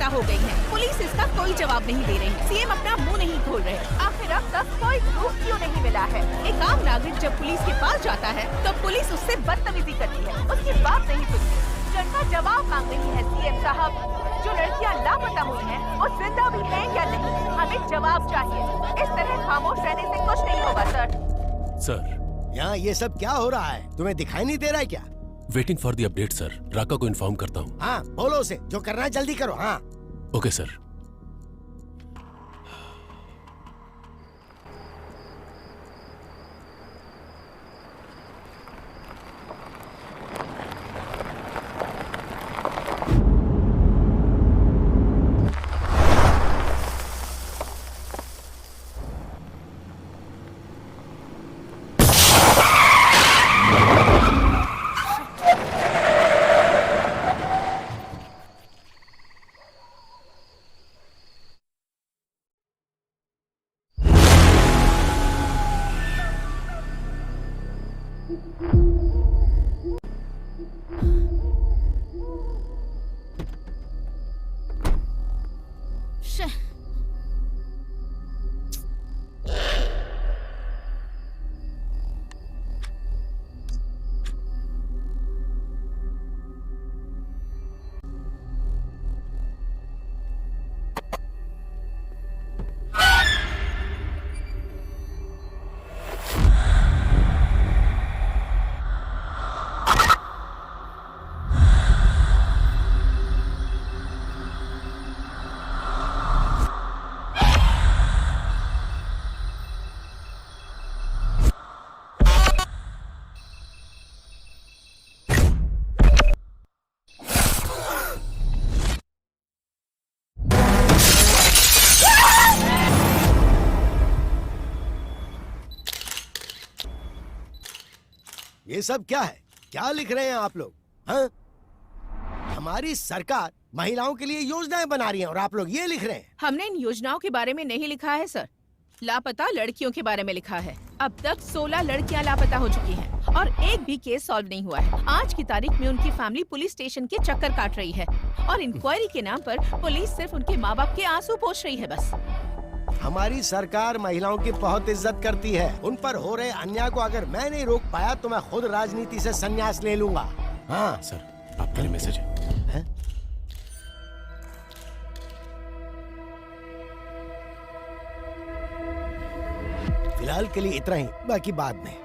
हो गई है। पुलिस इसका कोई जवाब नहीं दे रही। सीएम अपना मुंह नहीं खोल रहे। आखिर अब तक कोई प्रूफ क्यों नहीं मिला है? एक आम नागरिक जब पुलिस के पास जाता है तो पुलिस उससे बदतमीजी करती है, उसकी बात नहीं सुनती। जनता जवाब मांग रही है। सीएम साहब, जो लड़कियां लापता हुई हैं, वो जिंदा भी हैं या नहीं? हमें जवाब चाहिए। इस तरह खामोश रहने से कुछ नहीं होगा सर। यहाँ ये सब क्या हो रहा है? तुम्हें दिखाई नहीं दे रहा है क्या? Waiting for the update sir. Raka को इन्फॉर्म करता हूँ। हाँ, बोलो उसे जो करना है जल्दी करो। हाँ ओके सर। ये सब क्या है? क्या लिख रहे हैं आप लोग? हाँ? हमारी सरकार महिलाओं के लिए योजनाएं बना रही है और आप लोग ये लिख रहे हैं? हमने इन योजनाओं के बारे में नहीं लिखा है सर। लापता लड़कियों के बारे में लिखा है। अब तक 16 लड़कियां लापता हो चुकी हैं और एक भी केस सॉल्व नहीं हुआ है। आज की तारीख में उनकी फैमिली पुलिस स्टेशन के चक्कर काट रही है और इंक्वायरी के नाम पर पुलिस सिर्फ उनके माँ बाप के आंसू पोंछ रही है बस। हमारी सरकार महिलाओं की बहुत इज्जत करती है। उन पर हो रहे अन्याय को अगर मैं नहीं रोक पाया तो मैं खुद राजनीति से संन्यास ले लूंगा। हाँ सर, आपके लिए मैसेज है। फिलहाल के लिए इतना ही, बाकी बाद में।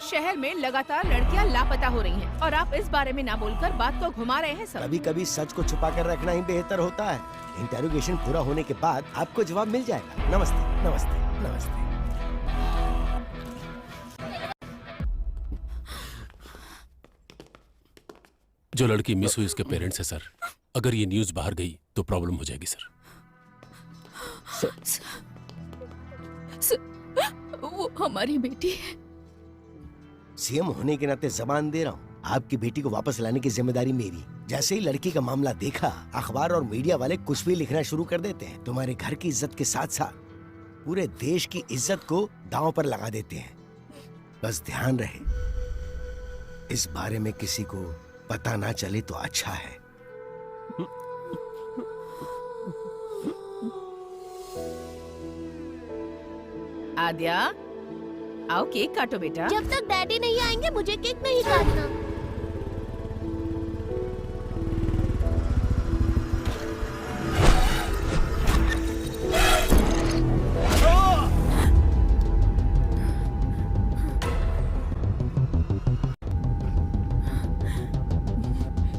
शहर में लगातार लड़कियां लापता हो रही हैं और आप इस बारे में ना बोलकर बात को घुमा रहे हैं सर। कभी कभी सच को छुपा कर रखना ही बेहतर होता है। इंटेरोगेशन पूरा होने के बाद आपको जवाब मिल जाएगा। नमस्ते नमस्ते नमस्ते। जो लड़की मिस हुई उसके पेरेंट्स है सर। अगर ये न्यूज बाहर गई तो प्रॉब्लम हो जाएगी सर। वो हमारी बेटी है। सीएम होने के नाते जबान दे रहा हूँ, आपकी बेटी को वापस लाने की जिम्मेदारी मेरी। जैसे ही लड़की का मामला देखा, अखबार और मीडिया वाले कुछ भी लिखना शुरू कर देते हैं। तुम्हारे घर की इज्जत के साथ साथ पूरे देश की इज्जत को दांव पर लगा देते हैं। बस ध्यान रहे, इस बारे में किसी को पता ना चले तो अच्छा है। आद्या, आओ केक काटो बेटा। जब तक डैडी नहीं आएंगे मुझे केक नहीं काटना।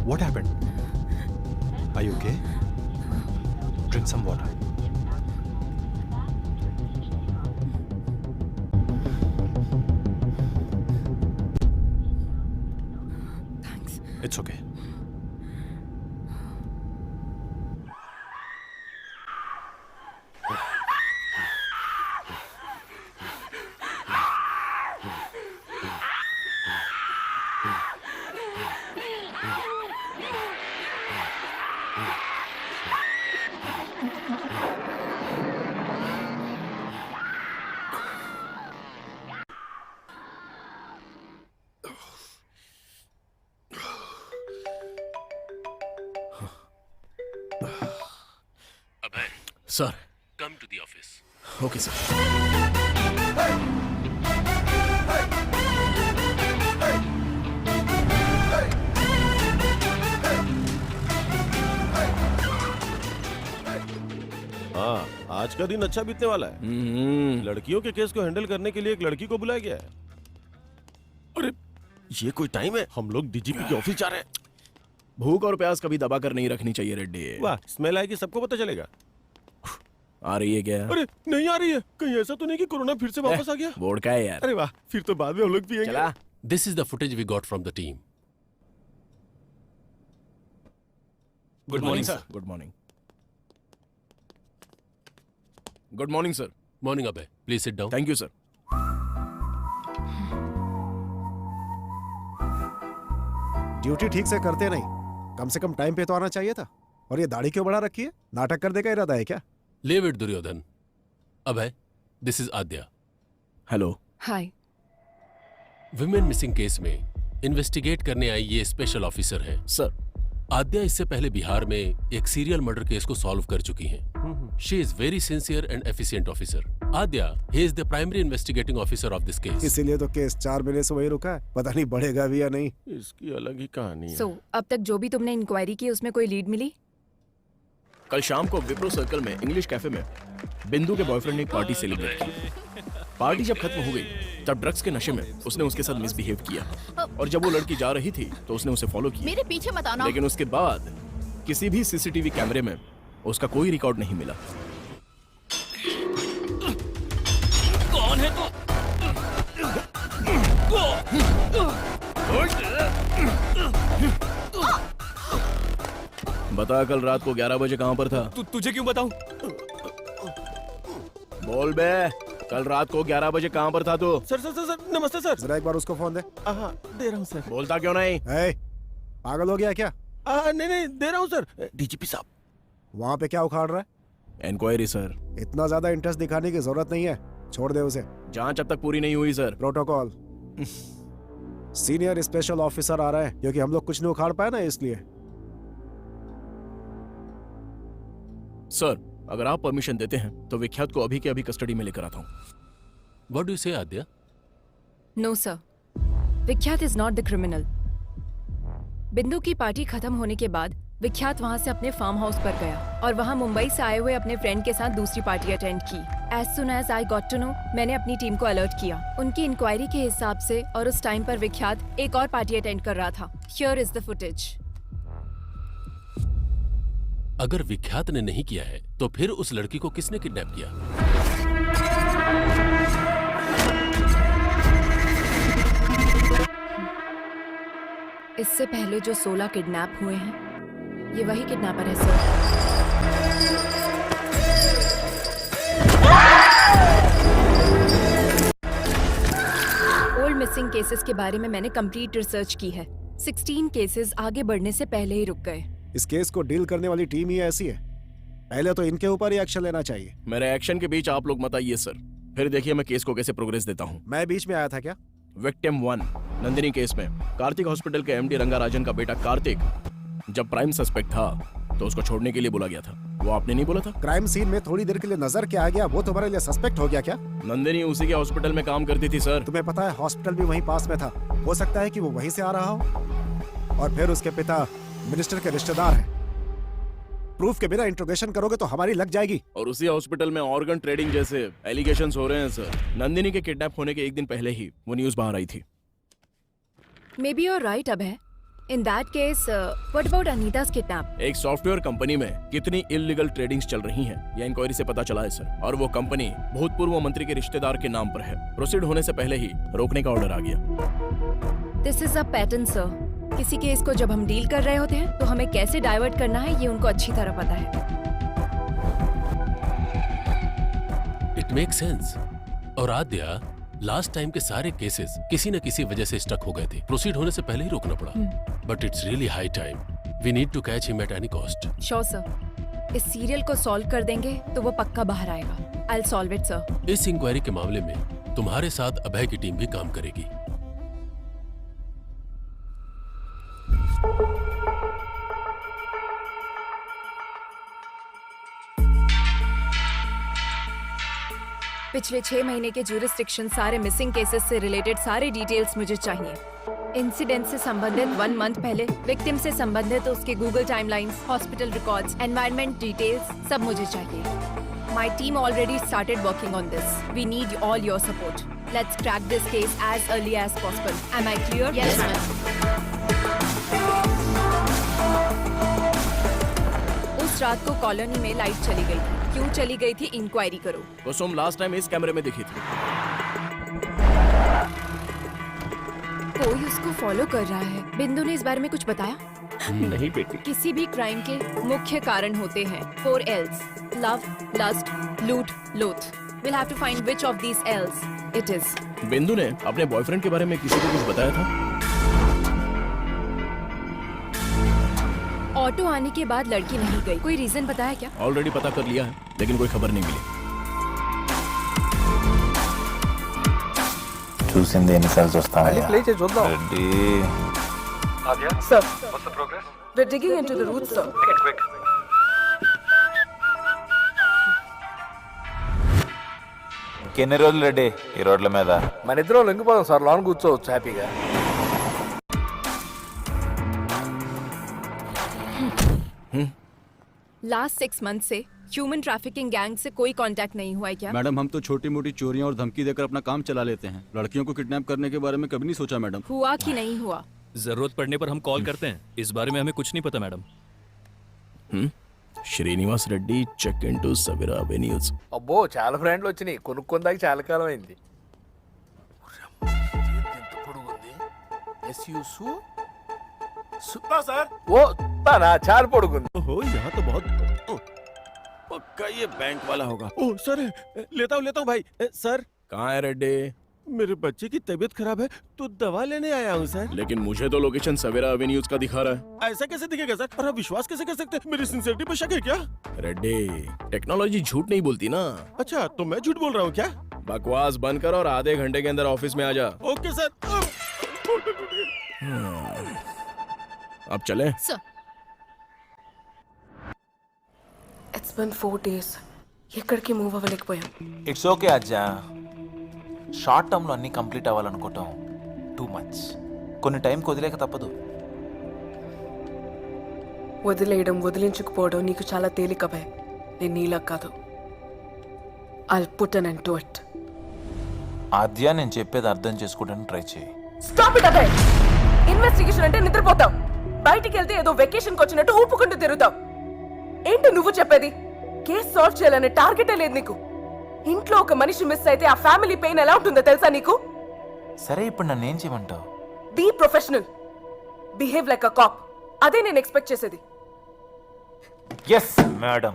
What happened? Are you okay? Drink some water. Thanks. It's okay. Sir come to the office. Okay sir. हाँ, आज का दिन अच्छा बीतने वाला है। लड़कियों के केस को हैंडल करने के लिए एक लड़की को बुलाया गया है। अरे ये कोई टाइम है? हम लोग डीजीपी के ऑफिस जा रहे हैं। भूख और प्यास कभी दबा कर नहीं रखनी चाहिए रेड्डी। वाह, स्मेल आएगी सबको पता चलेगा। आ रही है क्या? अरे नहीं आ रही है। कहीं ऐसा तो नहीं कि कोरोना फिर से वापस आ गया? बोर्ड का है यार। अरे वाह, फिर तो बाद में हम लोग पिएंगे। चला। This is the footage we got from the team. Good morning sir. Good morning. Good morning sir. Morning Abhay, please sit down. Thank you sir. Duty ठीक से करते नहीं, कम से कम टाइम पे तो आना चाहिए था। और ये दाढ़ी क्यों बढ़ा रखी है? नाटक करने का इरादा है क्या? Leave it Duryodhan. Abhay, this is Aadya. Hello. Hi. Women missing case में इन्वेस्टिगेट करने आई ये स्पेशल ऑफिसर है। सर आद्या इससे पहले बिहार में एक सीरियल मर्डर केस को सॉल्व कर चुकी हैं। She is very sincere and efficient officer. Aadya, he is the primary investigating officer of this case. इसीलिए तो केस 4 महीने से वही रुका है। पता नहीं बढ़ेगा भी या नहीं। इसकी अलग ही कहानी है। सो अब तक जो भी तुमने इंक्वायरी की उसमें कोई लीड मिली? कल शाम को विप्रो सर्कल में इंग्लिश कैफे में बिंदु के बॉयफ्रेंड ने एक पार्टी सेलिब्रेट की। पार्टी जब खत्म हो गई तब ड्रग्स के नशे में उसने उसके साथ मिसबिहेव किया और जब वो लड़की जा रही थी तो उसने उसे फॉलो किया। मेरे पीछे मत आना। लेकिन उसके बाद किसी भी सीसीटीवी कैमरे में उसका कोई रिकॉर्ड नहीं मिला। कौन है तू? बता कल रात को 11 बजे कहां पर था? तुझे क्यों बताऊं? बोल बे, कल रात को 11 बजे कहां पर था तू? सर सर सर सर, नमस्ते सर। जरा एक बार उसको फोन दे। हाँ, दे रहा हूँ सर। बोलता क्यों नहीं? ए, पागल हो गया क्या? नहीं नहीं, दे रहा हूँ सर। डीजीपी साहब। वहाँ पे क्या उखाड़ रहा है? Inquiry sir. इतना ज्यादा इंटरेस्ट दिखाने की जरूरत नहीं है, छोड़ दे उसे। जांच अब तक पूरी नहीं हुई sir. Protocol. Senior special officer आ रहा है क्योंकि हम लोग कुछ नहीं उखाड़ पाए ना, इसलिए। सर अगर आप परमिशन देते हैं तो विख्यात को अभी के अभी कस्टडी में लेकर आता हूँ। व्हाट डू यू से आद्या? नो सर, विख्यात इज नॉट द क्रिमिनल। बिंदु की पार्टी खत्म होने के बाद विख्यात वहां से अपने फार्म हाउस पर गया और वहां मुंबई से आए हुए अपने फ्रेंड के साथ दूसरी पार्टी अटेंड की। As soon as I got to know, मैंने अपनी टीम को अलर्ट किया। उनकी इंक्वायरी के हिसाब से और उस टाइम पर विख्यात एक और पार्टी अटेंड कर रहा था। Here is the footage. अगर विख्यात ने नहीं किया है तो फिर उस लड़की को किसने किडनैप किया? इससे पहले जो 16 किडनैप हुए हैं, ये वही किडनैपर है सर। ओल्ड मिसिंग केसेस के बारे में मैंने कंप्लीट रिसर्च की है। 16 केसेस आगे बढ़ने से पहले ही रुक गए। इस केस को डील करने वाली टीम ही ऐसी है, पहले तो इनके ऊपर ही एक्शन लेना चाहिए। मेरे एक्शन के बीच आप लोग मत आइए सर, फिर देखिए मैं केस को कैसे प्रोग्रेस देता हूँ। मैं बीच में आया था क्या? विक्टिम 1 नंदिनी केस में कार्तिक हॉस्पिटल के एमडी रंगाराजन का बेटा कार्तिक जब प्राइम सस्पेक्ट था तो उसको छोड़ने के लिए बोला गया था। वो आपने नहीं बोला था? क्राइम सीन में थोड़ी देर के लिए नजर के आ गया, वो तुम्हारे लिए सस्पेक्ट हो गया क्या? नंदिनी उसी के हॉस्पिटल में काम करती थी सर। तुम्हें पता है हॉस्पिटल भी वहीं पास में था, हो सकता है कि वो वहीं से आ रहा हो। और फिर उसके पिता मिनिस्टर के रिश्तेदार हैं। प्रूफ के बिना इंट्रोगेशन करोगे तो हमारी लग जाएगी। और उसी हॉस्पिटल में ऑर्गन ट्रेडिंग जैसे एलिगेशंस हो रहे हैं सर। नंदिनी के किडनैप होने के एक दिन पहले ही वो न्यूज बाहर आई थी। May be your right Abhay. In that case what about Anita's kidnap? एक सॉफ्टवेयर कंपनी में कितनी इलीगल ट्रेडिंग्स चल रही हैं, यह इंक्वायरी से पता चला है सर। और वो कंपनी भूतपूर्व मंत्री के रिश्तेदार के नाम पर है। प्रोसीड होने से पहले ही रोकने का ऑर्डर आ गया। This is a pattern sir. किसी केस को जब हम डील कर रहे होते हैं तो हमें कैसे डाइवर्ट करना है ये उनको अच्छी तरह पता है। It make sense. और आद्या, लास्ट टाइम के सारे केसेस किसी न किसी वजह से स्टक हो गए थे। प्रोसीड होने से पहले ही रोकना पड़ा। But it's really high time. We need to catch him at any cost. Sure sir. इस सीरियल को सॉल्व कर देंगे तो वो पक्का बाहर आएगा। I will solve it sir. इस इंक्वायरी के मामले में तुम्हारे साथ अभय की टीम भी काम करेगी। पिछले 6 महीने के ज्यूरिसडिक्शन, सारे मिसिंग केसेस से रिलेटेड सारे डिटेल्स मुझे चाहिए। इंसिडेंट से संबंधित 1 मंथ पहले, विक्टिम से संबंधित उसके Google timelines, hospital records, environment details सब मुझे चाहिए। My team already started working on this. We need all your support. Let's crack this case as early as possible. Am I clear? Yes, ma'am. उस रात को colony में light चली गई थी। क्यों चली गई थी, इंक्वायरी करो। कुसुम लास्ट टाइम इस कैमरे में दिखी थी। कोई उसको फॉलो कर रहा है। बिंदु ने इस बारे में कुछ बताया? नहीं बेटी। किसी भी क्राइम के मुख्य कारण होते हैं 4 L's: love, lust, loot, loath. We'll have to find which of these L's it is. बिंदु ने अपने बॉयफ्रेंड के बारे में किसी को कुछ बताया था? ऑटो आने के बाद लड़की नहीं गई। कोई रीजन बताया क्या? ऑलरेडी पता कर लिया है, लेकिन कोई खबर नहीं मिली। చూసింది ఎన్నిసార్లు చూస్తాను ప్లే చేసి చూద్దాం. Sir, what's the progress? We're digging into the roots, sir. Make it quick. ఇంకెన్ని రోజులు రెడ్డి ఈ రోడ్ల మీద? మన ఇద్దరం లొంగిపోదాం సార్, లోన్ కూర్చోవచ్చు హ్యాపీగా. लास्ट 6 मंथ से ह्यूमन ट्रैफिकिंग गैंग से कोई कांटेक्ट नहीं हुआ है क्या? मैडम हम तो छोटी मोटी चोरियां और धमकी देकर अपना काम चला लेते हैं। लड़कियों को किडनैप करने के बारे में कभी नहीं सोचा मैडम। हुआ कि नहीं हुआ? जरूरत पड़ने पर हम कॉल करते हैं। इस बारे में हमें कुछ नहीं पता madam. Srinivas Reddy check in to Savira avenues. అబ్బో చాలా ఫ్రెండ్లు వచ్చినాయి, కొనుక్కుందాక చాలా కాలం అయింది. ఓ తానా చాలా పొడుగుంది. ओहो यहाँ तो बहुत पक्का ये बैंक वाला होगा। ओह सर, लेता हूँ भाई। सर कहाँ है रेड्डी? मेरे बच्चे की तबीयत खराब है तो दवा लेने आया हूँ सर। लेकिन मुझे तो लोकेशन सवेरा एवेन्यूज का दिखा रहा है। ऐसा कैसे दिखेगा सर? और आप विश्वास कैसे कर सकते हैं? मेरी सिंसियरिटी पर शक है क्या? रेड्डी, टेक्नोलॉजी झूठ नहीं बोलती ना। अच्छा तो मैं झूठ बोल रहा हूँ क्या? बकवास बंद कर और आधे घंटे के अंदर ऑफिस में आ जा। Okay sir. अब चले? Sir. It's been 4 days. ఎక్కడికి మూవ్ అవ్వలేకపోయాం. ఇట్స్ ఓకే అజ్జా. షార్ట్ టర్మ్లో అన్నీ కంప్లీట్ అవ్వాలనుకోవటం టూ మచ్. కొన్ని టైంకి వదిలేక తప్పదు. వదిలేయడం, వదిలించుకుపోవడం నీకు చాలా తేలిక భయ్. నేను నీలా కాదు. I'll put an end to it. ఆద్య నేను చెప్పేది అర్థం చేసుకోవడానికి ట్రై చేయి. Stop it Abhay. ఇన్వెస్టిగేషన్ అంటే నిద్రపోతాం. బయటికి వెళ్తే ఏదో వెకేషన్ కి వచ్చినట్టు ఊపుకుంటూ తిరుగుతాం. ఏంటి నువ్వు చెప్పేది? కేసు సాల్వ్ చేయాలనే టార్గెటే లేదు నీకు. ఇంట్లో ఒక మనిషి మిస్ అయితే ఆ ఫ్యామిలీ పెయిన్ ఎలా ఉంటుందో తెలుసా నీకు? సరే ఇప్పుడు నన్ను ఏం చేయమంటావు? Be professional, behave like a cop. అదే నేను ఎక్స్పెక్ట్ చేసేది. Yes madam.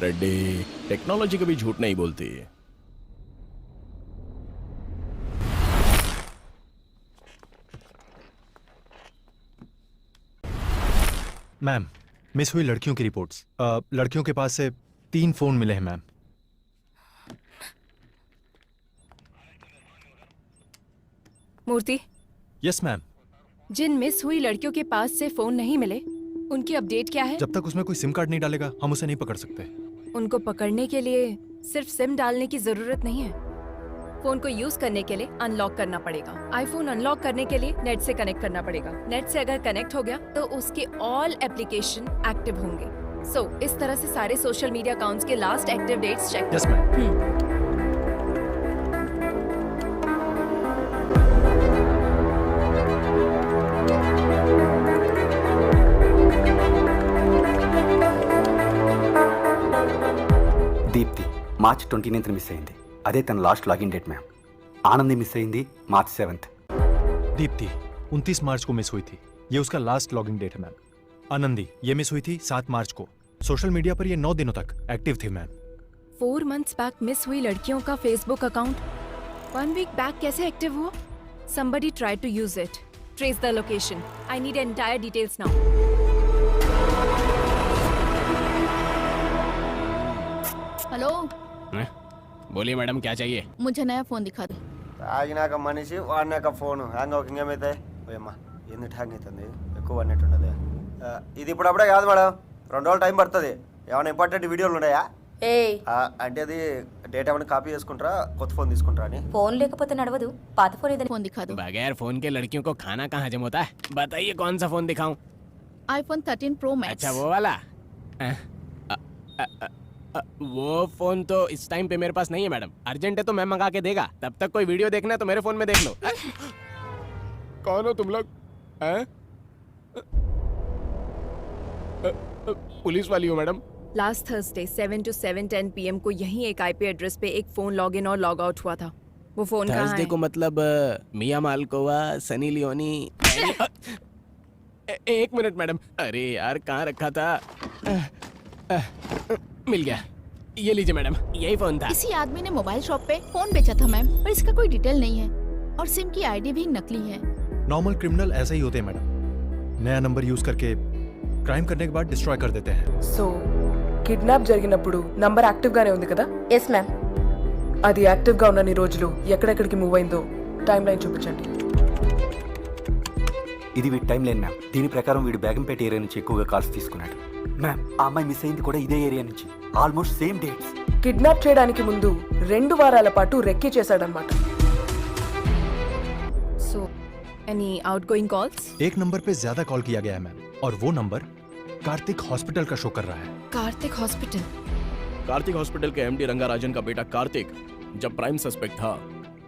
रेड्डी, टेक्नोलॉजी कभी झूठ नहीं बोलती। मैम, मिस हुई लड़कियों की रिपोर्ट्स। लड़कियों के पास से 3 फोन मिले हैं मैम। मूर्ति। Yes ma'am. जिन मिस हुई लड़कियों के पास से फोन नहीं मिले, उनकी अपडेट क्या है? जब तक उसमें कोई सिम कार्ड नहीं डालेगा हम उसे नहीं पकड़ सकते। उनको पकड़ने के लिए सिर्फ सिम डालने की जरूरत नहीं है। फोन को यूज करने के लिए अनलॉक करना पड़ेगा। आईफोन अनलॉक करने के लिए नेट से कनेक्ट करना पड़ेगा। नेट से अगर कनेक्ट हो गया तो उसके ऑल एप्लीकेशन एक्टिव होंगे। सो इस तरह से सारे सोशल मीडिया अकाउंट्स के last active dates check. Yes ma'am. Deepti March 29th miss అయింది. అదే తన last login date ma'am. Anandi miss అయింది మార్చ్ 7th. दीप्ति 29 मार्च को मिस हुई थी, ये उसका लास्ट लॉगिंग डेट है मैम। आनंदी ये मिस हुई थी 7 मार्च को। सोशल मीडिया पर ये 9 दिनों तक एक्टिव थी मैम। 4 months बैक मिस हुई लड़कियों का फेसबुक अकाउंट 1 week बैक कैसे एक्टिव हुआ? Somebody tried to use it. Trace the location. I need entire details now. Hello, बोलिए मैडम, क्या चाहिए? मुझे नया फोन दिखा दे। తాగినాక మనిషి వాడినాక ఫోను హ్యాంగ్ అవుతుంది ఏమైతే ఓయమ్మా ఎందుకు హ్యాంగ్ అవుతుంది ఎక్కువ అన్నట్టున్నది ఇది ఇప్పుడప్పుడే కాదు మేడం 2 రోజులు టైం పడుతుంది ఏమైనా ఇంపార్టెంట్ వీడియోలు ఉన్నాయా అంటే అది డేటా ఏమైనా కాపీ చేసుకుంటారా కొత్త ఫోన్ తీసుకుంటారా అని फोन లేకపోతే నడవదు పాత फोन इधर फोन दिखा दो बगैर फोन के लड़कियों को खाना कहाँ हजम होता है? बताइए कौन सा फोन दिखाऊं? iPhone 13 Pro Max अच्छा वो वाला? वो फोन तो इस टाइम पे मेरे पास नहीं है मैडम। अर्जेंट है तो मैं मंगा के देगा। तब तक कोई वीडियो देखना है तो मेरे फोन में देख लो। कौन हो तुम लोग? पुलिस वाली हो madam? Last Thursday 7 to 7:10 PM को यही एक IP एड्रेस पे एक फोन लॉग इन और लॉग आउट हुआ था। वो फोन कहाँ थर्सडे है? को मतलब मिया मालकोवा, सनी लियोनी। एक मिनट मैडम, अरे यार कहाँ रखा था? मिल गया, ये लीजिए मैडम, यही फोन था। इसी आदमी ने मोबाइल शॉप पे फोन बेचा था मैम, पर इसका कोई डिटेल नहीं है और सिम की आईडी भी नकली है। नॉर्मल क्रिमिनल ऐसे ही होते हैं मैडम, नया नंबर यूज करके क्राइम करने के बाद डिस्ट्रॉय कर देते हैं। సో కిడ్నాప్ జరిగినప్పుడు నంబర్ యాక్టివ్ గానే ఉంది కదా? Yes ma'am. అది యాక్టివ్ గా ఉన్నన్ని రోజులు ఎక్కడెక్కడికి మూవ్ అయిందో టైం లైన్ చూపించండి. ఇది వీడి టైం లైన్ మ్యామ్. దీని ప్రకారం వీడు బేగంపేట ఏరియా నుంచి ఎక్కువగా కాల్స్ తీసుకున్నాడు మ్యామ్. ఆ అమ్మాయి మిస్ అయింది కూడా ఇదే ఏరియా నుంచి, ఆల్మోస్ట్ సేమ్ డేట్స్. కిడ్నాప్ చేయడానికి ముందు 2 వారాల పాటు రెక్కీ చేశాడనమాట. So, any outgoing calls? एक नंबर पे ज्यादा कॉल किया गया है मैम, और वो नंबर कार्तिक हॉस्पिटल का शो कर रहा है। कार्तिक हॉस्पिटल? कार्तिक हॉस्पिटल के एमडी रंगाराजन का बेटा कार्तिक जब प्राइम सस्पेक्ट था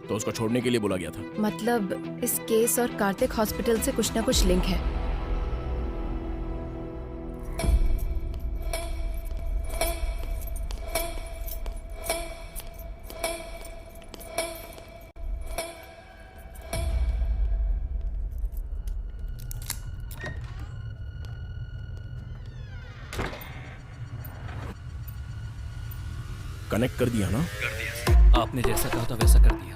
तो उसको छोड़ने के लिए बोला गया था। मतलब इस केस और कार्तिक हॉस्पिटल से कुछ ना कुछ लिंक है। कनेक्ट कर दिया ना? कर दिया। आपने जैसा कहा था वैसा कर दिया।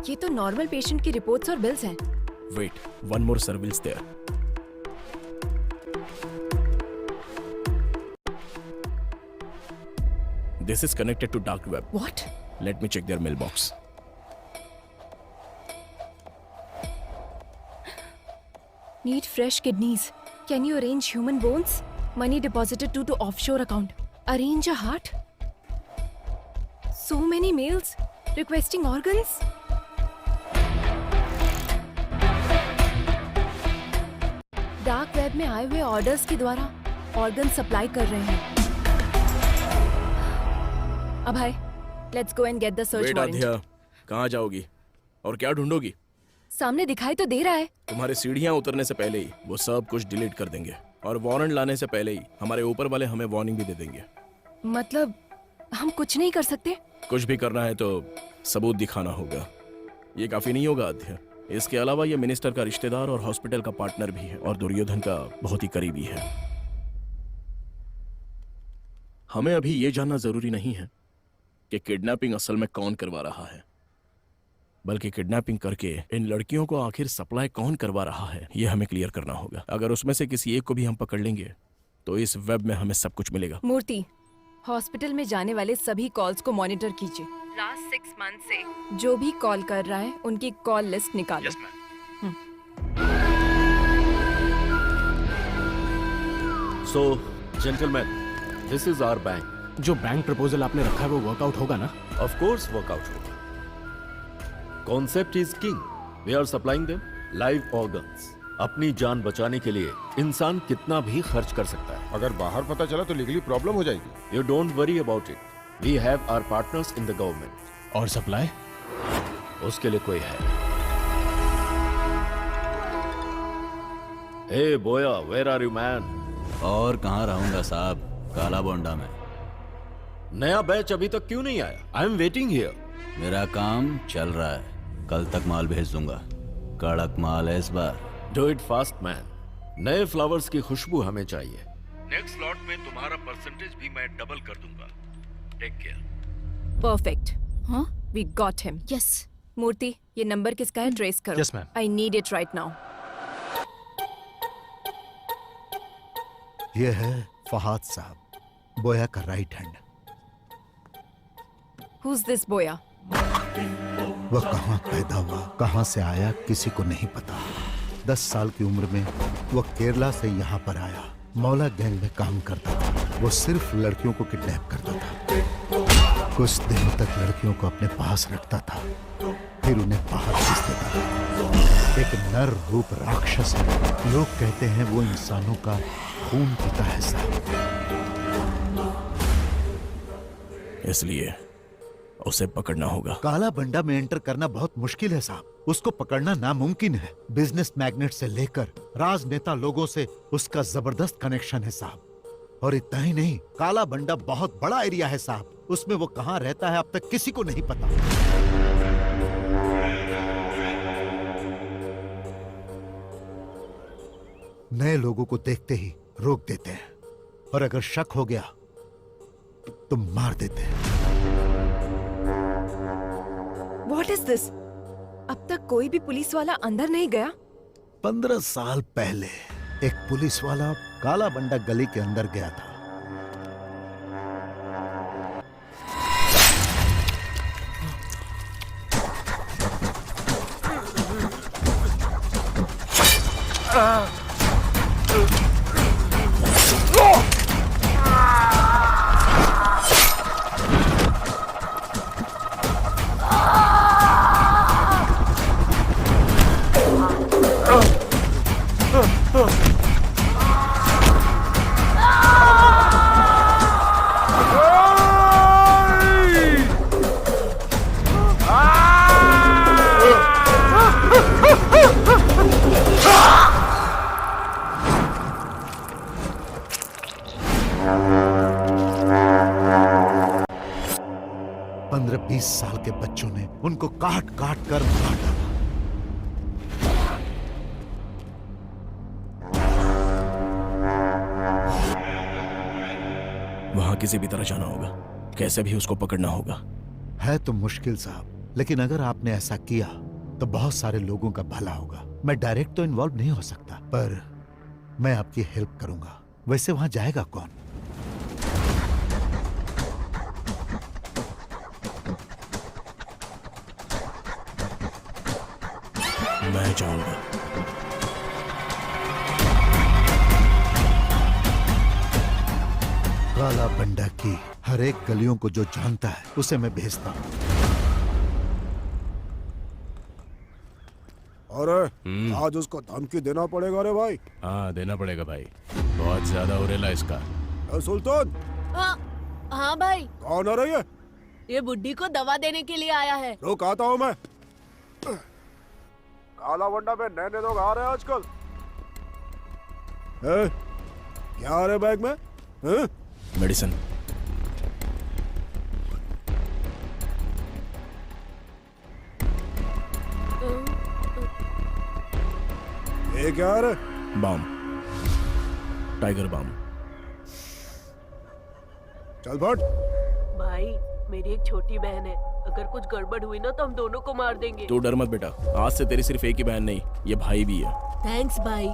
ये तो नॉर्मल पेशेंट की रिपोर्ट्स और बिल्स हैं। Wait, one more surveillance there. This is connected to dark web. What? Let me check their mailbox. Need fresh kidneys. Can you arrange human bones? Money deposited to offshore account. Arrange a heart. So many mails requesting organs. Dark web में आए हुए orders के द्वारा organ supply कर रहे हैं। Abhay, let's go and get the search warrant. Aadhya, कहाँ जाओगी और क्या ढूंढोगी? सामने दिखाई तो दे रहा है। तुम्हारे सीढ़ियाँ उतरने से पहले ही वो सब कुछ डिलीट कर देंगे और वारंट लाने से पहले ही हमारे ऊपर वाले हमें वार्निंग भी दे देंगे। मतलब हम कुछ नहीं कर सकते? कुछ भी करना है तो सबूत दिखाना होगा। ये काफी नहीं होगा आध्या। इसके अलावा ये मिनिस्टर का रिश्तेदार और हॉस्पिटल का पार्टनर भी है और दुर्योधन का बहुत ही करीबी है। हमें अभी ये जानना जरूरी नहीं है कि किडनैपिंग असल में कौन करवा रहा है, बल्कि किडनैपिंग करके इन लड़कियों को आखिर सप्लाई कौन करवा रहा है ये हमें क्लियर करना होगा। अगर उसमें से किसी एक को भी हम पकड़ लेंगे तो इस वेब में हमें सब कुछ मिलेगा। मूर्ति, हॉस्पिटल में जाने वाले सभी कॉल्स को मॉनिटर कीजिए। लास्ट 6 मंथ से जो भी कॉल कर रहा है उनकी कॉल लिस्ट निकालो। Yes, ma'am. So, gentlemen, this is our bank. जो बैंक प्रपोजल आपने रखा है वो वर्कआउट होगा ना? Of course, workout होगा. Concept is king. We are supplying them live organs. अपनी जान बचाने के लिए इंसान कितना भी खर्च कर सकता है। अगर बाहर पता चला तो लीगली प्रॉब्लम हो जाएगी। You don't worry about it. We have our partners in the government. और सप्लाई? उसके लिए कोई है। Hey boya, where are you man? और कहाँ रहूंगा साहब, काला बोंडा में। नया बैच अभी तक क्यों नहीं आया? I am waiting here. मेरा काम चल रहा है, कल तक माल भेज दूंगा। कड़क माल है इस बार। Do it fast man. नए फ्लावर्स की खुशबू हमें चाहिए। नेक्स्ट लॉट में तुम्हारा परसेंटेज भी मैं डबल कर दूंगा। Take care. परफेक्ट। हाँ? We got him. Yes Murthy, ये नंबर किसका है? ट्रेस करो. Yes, ma'am. I need it right now. ये है फहाद साहब, बोया का right hand. Who's this boya? वह कहाँ पैदा हुआ, कहाँ से आया, किसी को नहीं पता। 10 साल की उम्र में वह केरला से यहाँ पर आया। मौला गैंग में काम करता था। वो सिर्फ लड़कियों को किडनैप करता था। कुछ दिनों तक लड़कियों को अपने पास रखता था, फिर उन्हें बाहर भेज देता था। एक नर रूप राक्षस है। लोग कहते हैं वो इंसानों का खून पीता है साहब। इसलिए उसे पकड़ना होगा। काला बंडा में एंटर करना बहुत मुश्किल है साहब। उसको पकड़ना नामुमकिन है। बिजनेस मैग्नेट से लेकर राजनेता लोगों से उसका जबरदस्त कनेक्शन है साहब। और इतना ही नहीं, काला बंडा बहुत बड़ा एरिया है साहब। उसमें वो कहाँ रहता है अब तक किसी को नहीं पता। नए लोगों को देखते ही रोक देते हैं, और अगर शक हो गया तो मार देते हैं। What is this? अब तक कोई भी पुलिस वाला अंदर नहीं गया? 15 साल पहले एक पुलिस वाला काला बंडा गली के अंदर गया था। साल के बच्चों ने उनको काट काट कर मार डाला। वहां किसी भी तरह जाना होगा, कैसे भी उसको पकड़ना होगा। है तो मुश्किल साहब, लेकिन अगर आपने ऐसा किया तो बहुत सारे लोगों का भला होगा। मैं डायरेक्ट तो इन्वॉल्व नहीं हो सकता, पर मैं आपकी हेल्प करूंगा। वैसे वहां जाएगा कौन? मैं जाऊंगा। काला बंडा की हर एक गलियों को जो जानता है उसे मैं भेजता हूँ। अरे आज उसको धमकी देना पड़ेगा रे भाई। हाँ देना पड़ेगा भाई, बहुत ज्यादा उरेला इसका। सुल्तान। हाँ भाई। कौन आ रही है? ये बुड्ढी को दवा देने के लिए आया है। रुक आता हूँ मैं। काला बंडा पे नए लोग आ रहे हैं आजकल। क्या आ रहे बैग में? मेडिसिन। ये क्या आ रहा? Balm, Tiger Balm. चल फट। भाई मेरी एक छोटी बहन है, अगर कुछ गड़बड़ हुई ना तो हम दोनों को मार देंगे। तू डर मत बेटा, आज से तेरी सिर्फ एक ही बहन नहीं, ये भाई भी है। थैंक्स भाई।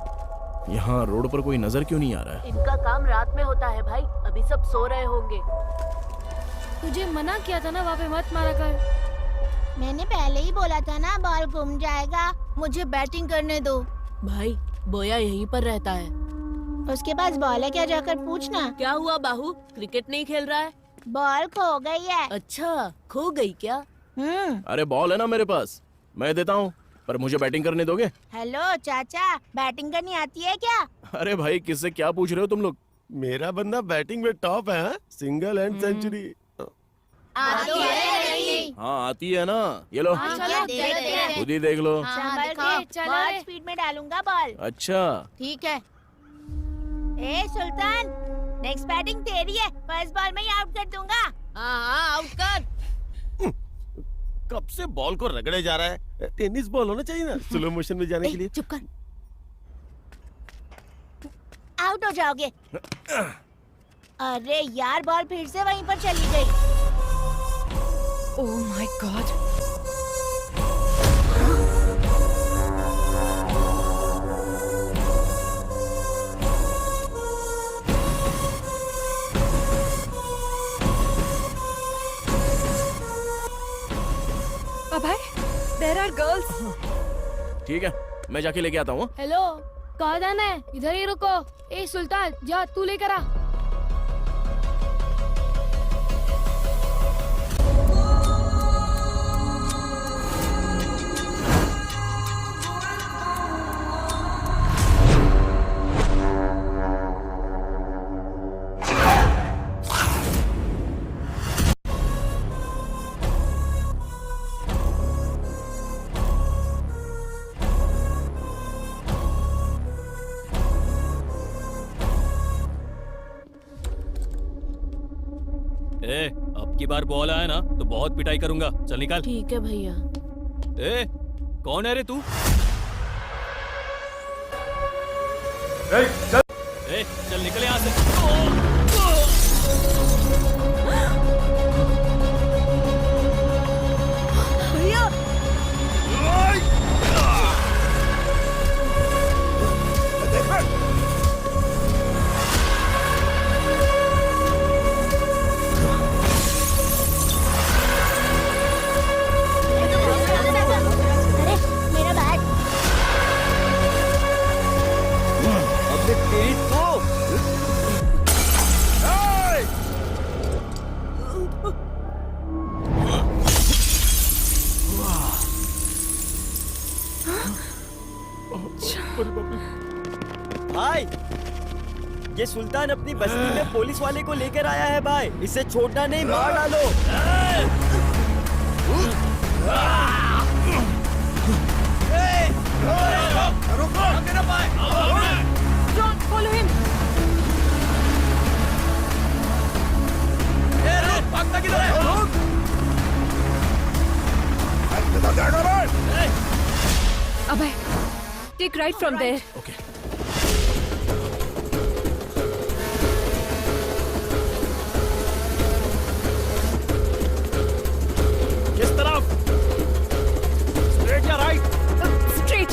यहाँ रोड पर कोई नजर क्यों नहीं आ रहा है? इनका काम रात में होता है भाई, अभी सब सो रहे होंगे। तुझे मना किया था ना वहाँ पे मत मारा कर। मैंने पहले ही बोला था ना बॉल घूम जाएगा, मुझे बैटिंग करने दो। भाई बोया यहीं पर रहता है। उसके पास बॉल है क्या, जाकर पूछना। क्या हुआ बाहू, क्रिकेट नहीं खेल रहा है? बॉल खो गई है। अच्छा खो गई क्या? अरे बॉल है ना मेरे पास, मैं देता हूँ, पर मुझे बैटिंग करने दोगे? हेलो चाचा, बैटिंग करनी आती है क्या? अरे भाई किससे क्या पूछ रहे हो तुम लोग? मेरा बंदा बैटिंग में टॉप है, सिंगल एंड सेंचुरी। आती है नहीं? हाँ आती है ना, ये लो खुद ही देख लो। बहुत स्पीड में डालूंगा बॉल। अच्छा ठीक है। ए सुल्तान, नेक्स्ट बैटिंग तेरी है, फर्स्ट बॉल में ही आउट कर दूंगा। हाँ आउट कर। कब से बॉल को रगड़े जा रहा है? टेनिस बॉल होना चाहिए ना स्लो मोशन में जाने के लिए। चुप कर, आउट हो जाओगे। अरे यार बॉल फिर से वहीं पर चली गई। Oh my God. Abhay, there are girls. ठीक है, मैं जाके लेके आता हूँ। हेलो, कहाँ जाना है? इधर ही रुको। ए सुल्तान, जा तू लेकर आ। ए, अब की बार बॉल आया ना तो बहुत पिटाई करूंगा। चल निकाल। ठीक है भैया। ए, कौन है रे तू? चल निकल यहाँ से। भैया अरे मेरा बैग। भाई, ये सुल्तान अपनी बस्ती में पुलिस वाले को लेकर आया है भाई। इसे छोड़ना नहीं, मार डालो। Don't follow him. Abhay, take right from there. Okay. किस तरफ? Straight या right? Straight.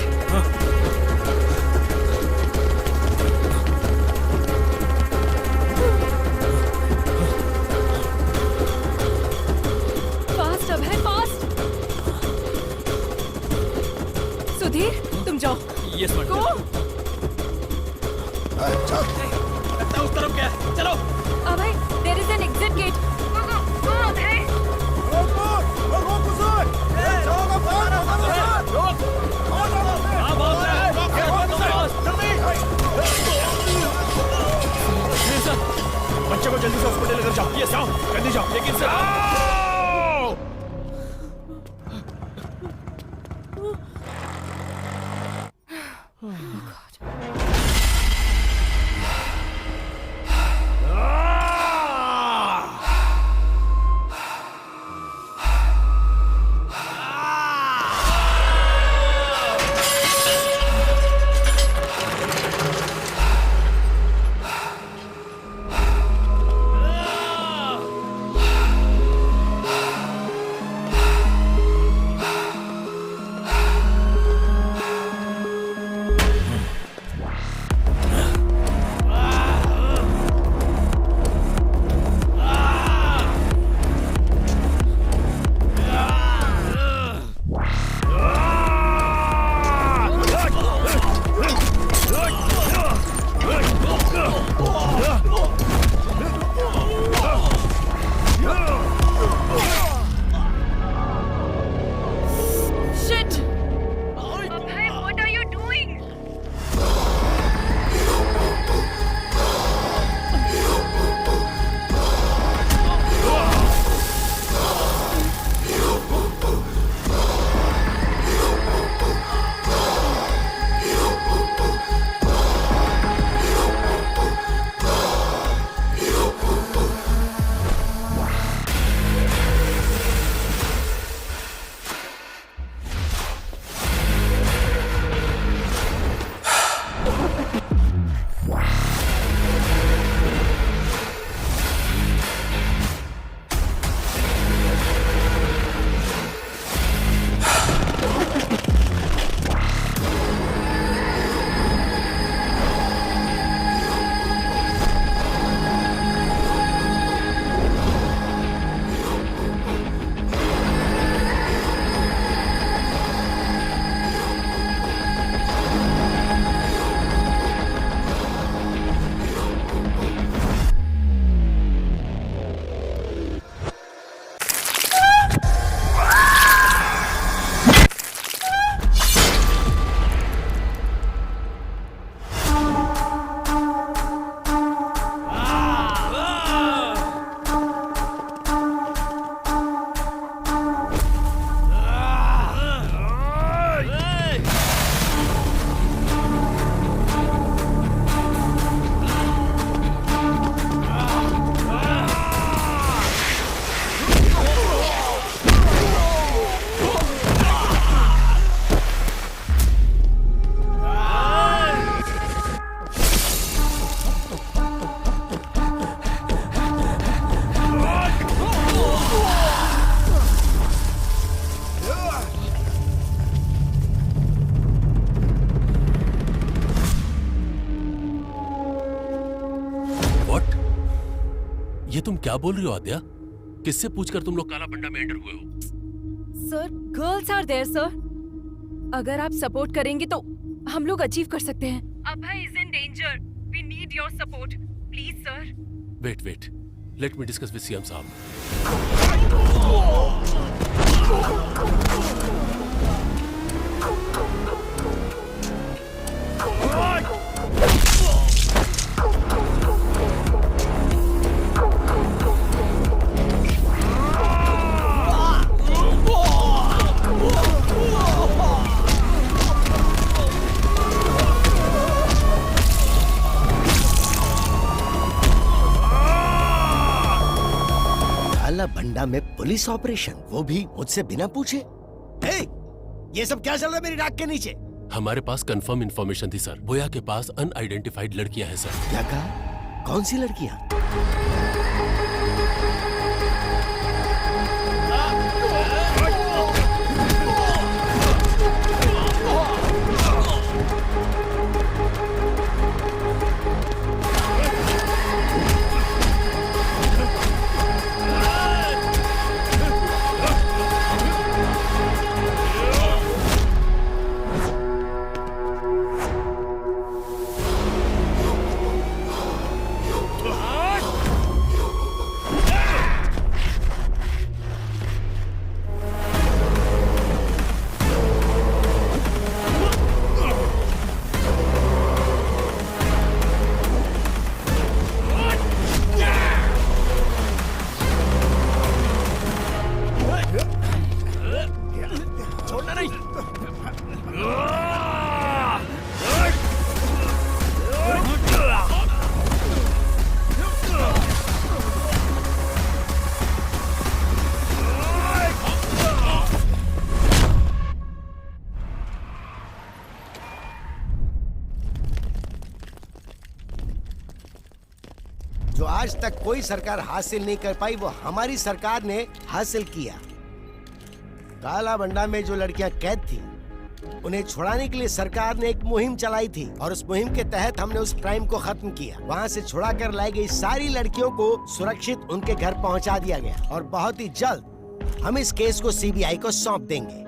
Fast अभय, fast. सुधीर, तुम जाओ। Yes, madam. Go. लगता है उस तरफ क्या है। चलो। अभय, there is an exit gate. बच्चे को जल्दी से हॉस्पिटल लेकर जाओ। ये जाओ, जल्दी जाओ। लेकिन ये तुम क्या बोल रही हो आद्या? किससे पूछकर तुम लोग काला बंडा में एंटर हुए हो? Sir, girls are there sir. अगर आप सपोर्ट करेंगे तो हम लोग अचीव कर सकते हैं। Abhay is in danger. We need your support please sir. Wait, let me discuss with CM साहब। काला बंडा में पुलिस ऑपरेशन, वो भी मुझसे बिना पूछे। ये सब क्या चल रहा है मेरी नाक के नीचे? हमारे पास कंफर्म इंफॉर्मेशन थी सर। बोया के पास अनआइडेंटिफाइड लड़कियां हैं सर। क्या कहा? कौन सी लड़कियां? छोड़ना नहीं। जो आज तक कोई सरकार हासिल नहीं कर पाई, वो हमारी सरकार ने हासिल किया। काला बंडा में जो लड़कियां कैद थी, उन्हें छुड़ाने के लिए सरकार ने एक मुहिम चलाई थी और उस मुहिम के तहत हमने उस क्राइम को खत्म किया। वहां से छुड़ा कर लाई गई सारी लड़कियों को सुरक्षित उनके घर पहुंचा दिया गया और बहुत ही जल्द हम इस केस को सीबीआई को सौंप देंगे।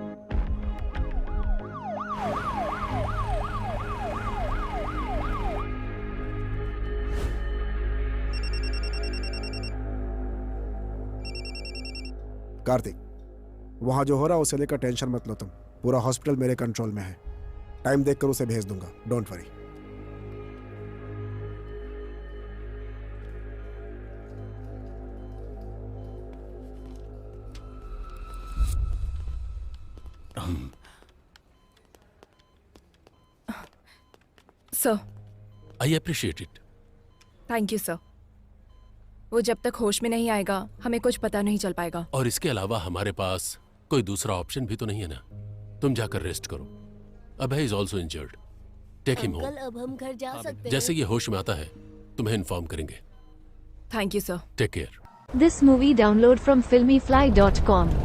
कार्तिक, वहां जो हो रहा है उसे लेकर टेंशन मत लो तुम। पूरा हॉस्पिटल मेरे कंट्रोल में है। टाइम देखकर उसे भेज दूंगा, don't worry. Sir, I appreciate it. Thank you sir. वो जब तक होश में नहीं आएगा हमें कुछ पता नहीं चल पाएगा। और इसके अलावा हमारे पास कोई दूसरा ऑप्शन भी तो नहीं है ना। तुम जाकर रेस्ट करो। Abhay is also injured. Take him home. अब हम घर जा सकते हैं। जैसे ये होश में आता है तुम्हें इन्फॉर्म करेंगे। Thank you sir. Take care. This movie download from filmyfly.com.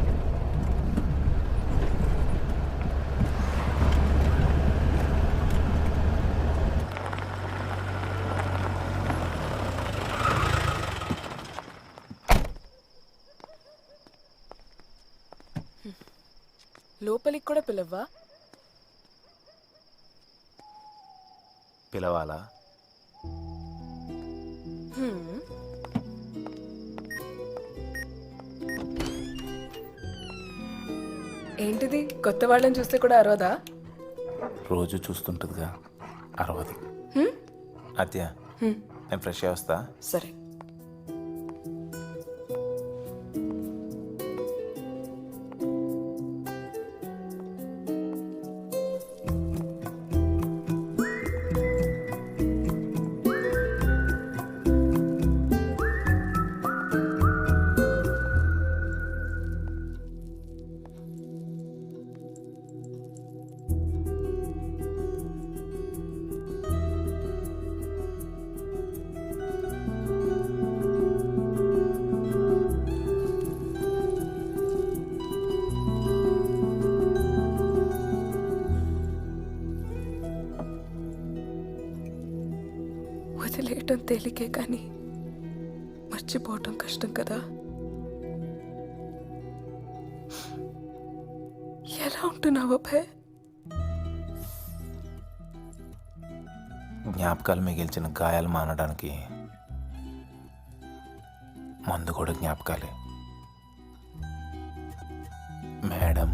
లోపలికి కూడా పిలవ్వా? పిలవాలా? ఏంటిది, కొత్త వాళ్ళని చూస్తే కూడా అరవదా? రోజు చూస్తుంటుందిగా, అరవదు. అత్య, నేను ఫ్రెష్ అయ్యి వస్తా. సరే. వదిలేయటం తేలికే కానీ మర్చిపోవటం కష్టం కదా. ఎలా ఉంటున్నావు అభయ్? జ్ఞాపకాలు మిగిల్చిన గాయాలు మానడానికి మందు కూడా జ్ఞాపకాలే. మేడం,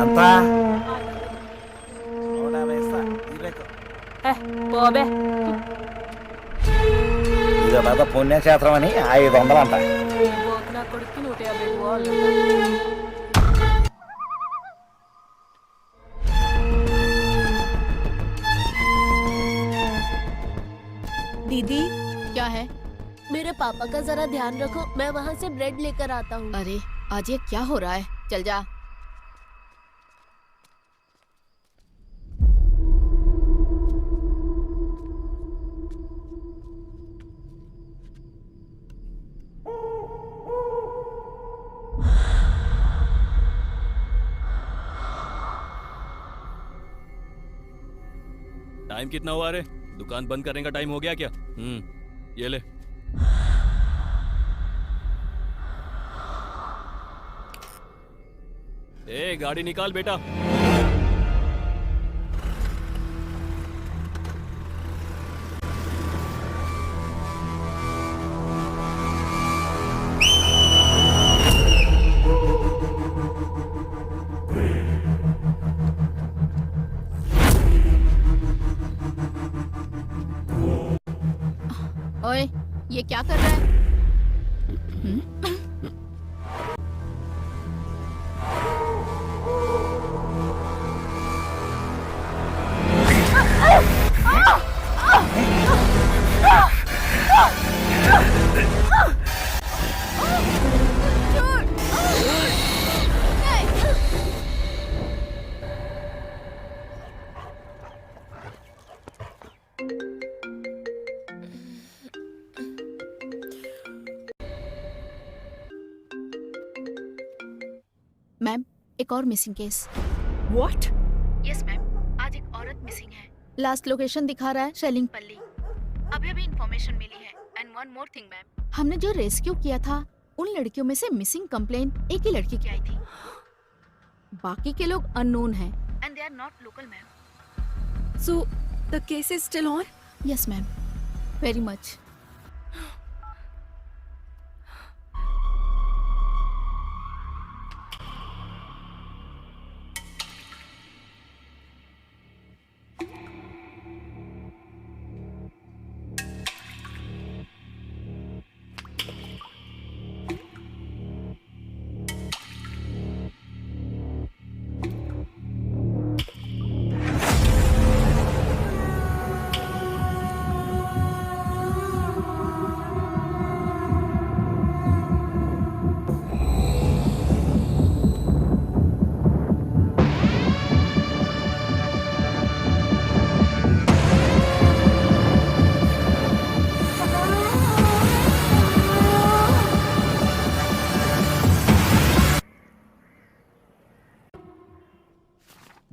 ఎంత? పోబే ఇది పెద్ద పుణ్యక్షేత్రం అని 500 అంట. నా కొడుకు 150 వాళ్ళు. दीदी क्या है? मेरे पापा का जरा ध्यान रखो, मैं वहाँ से ब्रेड लेकर आता हूँ. अरे आज ये क्या हो रहा है? चल जा. टाइम कितना हुआ रे? दुकान बंद करने का टाइम हो गया क्या? ये ले. ए गाड़ी निकाल बेटा. ओए, ये क्या कर रहा है? मैम, एक और missing case. What? Yes ma'am, आज एक औरत मिसिंग है. लास्ट लोकेशन दिखा रहा है शेलिंगपल्ली. अभी इंफॉर्मेशन मिली है. And one more thing ma'am, हमने जो रेस्क्यू किया था उन लड़कियों में से मिसिंग कंप्लेन एक ही लड़की की आई थी. बाकी के लोग अननोन हैं and they are not local ma'am. So the case is still on? Yes ma'am, very much.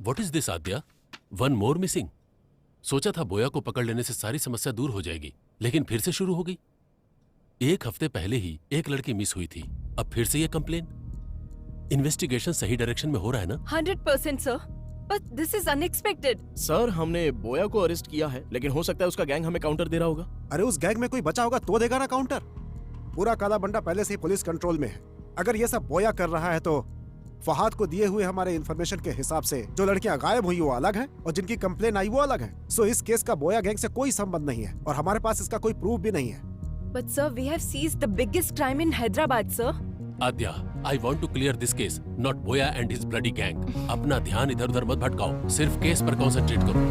What is this Aadya? One more missing. सोचा था बोया को पकड़ लेने से सारी समस्या दूर हो जाएगी, लेकिन फिर से शुरू हो गई. एक हफ्ते पहले ही एक लड़की मिस हुई थी, अब फिर से ये कंप्लेन. इन्वेस्टिगेशन सही डायरेक्शन में हो रहा है ना? 100% sir, but this is unexpected. Sir, हमने बोया को अरेस्ट किया है, लेकिन हो सकता है उसका गैंग हमें काउंटर दे रहा होगा. अरे उस गैंग में कोई बचा होगा तो देगा ना काउंटर. पूरा काला बंडा पहले से ही पुलिस कंट्रोल में है. अगर ये सब बोया कर रहा है तो फहाद को दिए हुए हमारे इंफॉर्मेशन के हिसाब से जो लड़कियां गायब हुई वो अलग हैं और जिनकी कंप्लेन आई वो अलग है. सो इस केस का बोया गैंग से कोई संबंध नहीं है और हमारे पास इसका कोई प्रूफ भी नहीं है. But sir, we have seized the biggest crime in Hyderabad sir. Aadya, I want to clear this case, not Boya and his bloody gang. अपना ध्यान इधर उधर मत भटकाओ, सिर्फ केस पर कंसंट्रेट करो।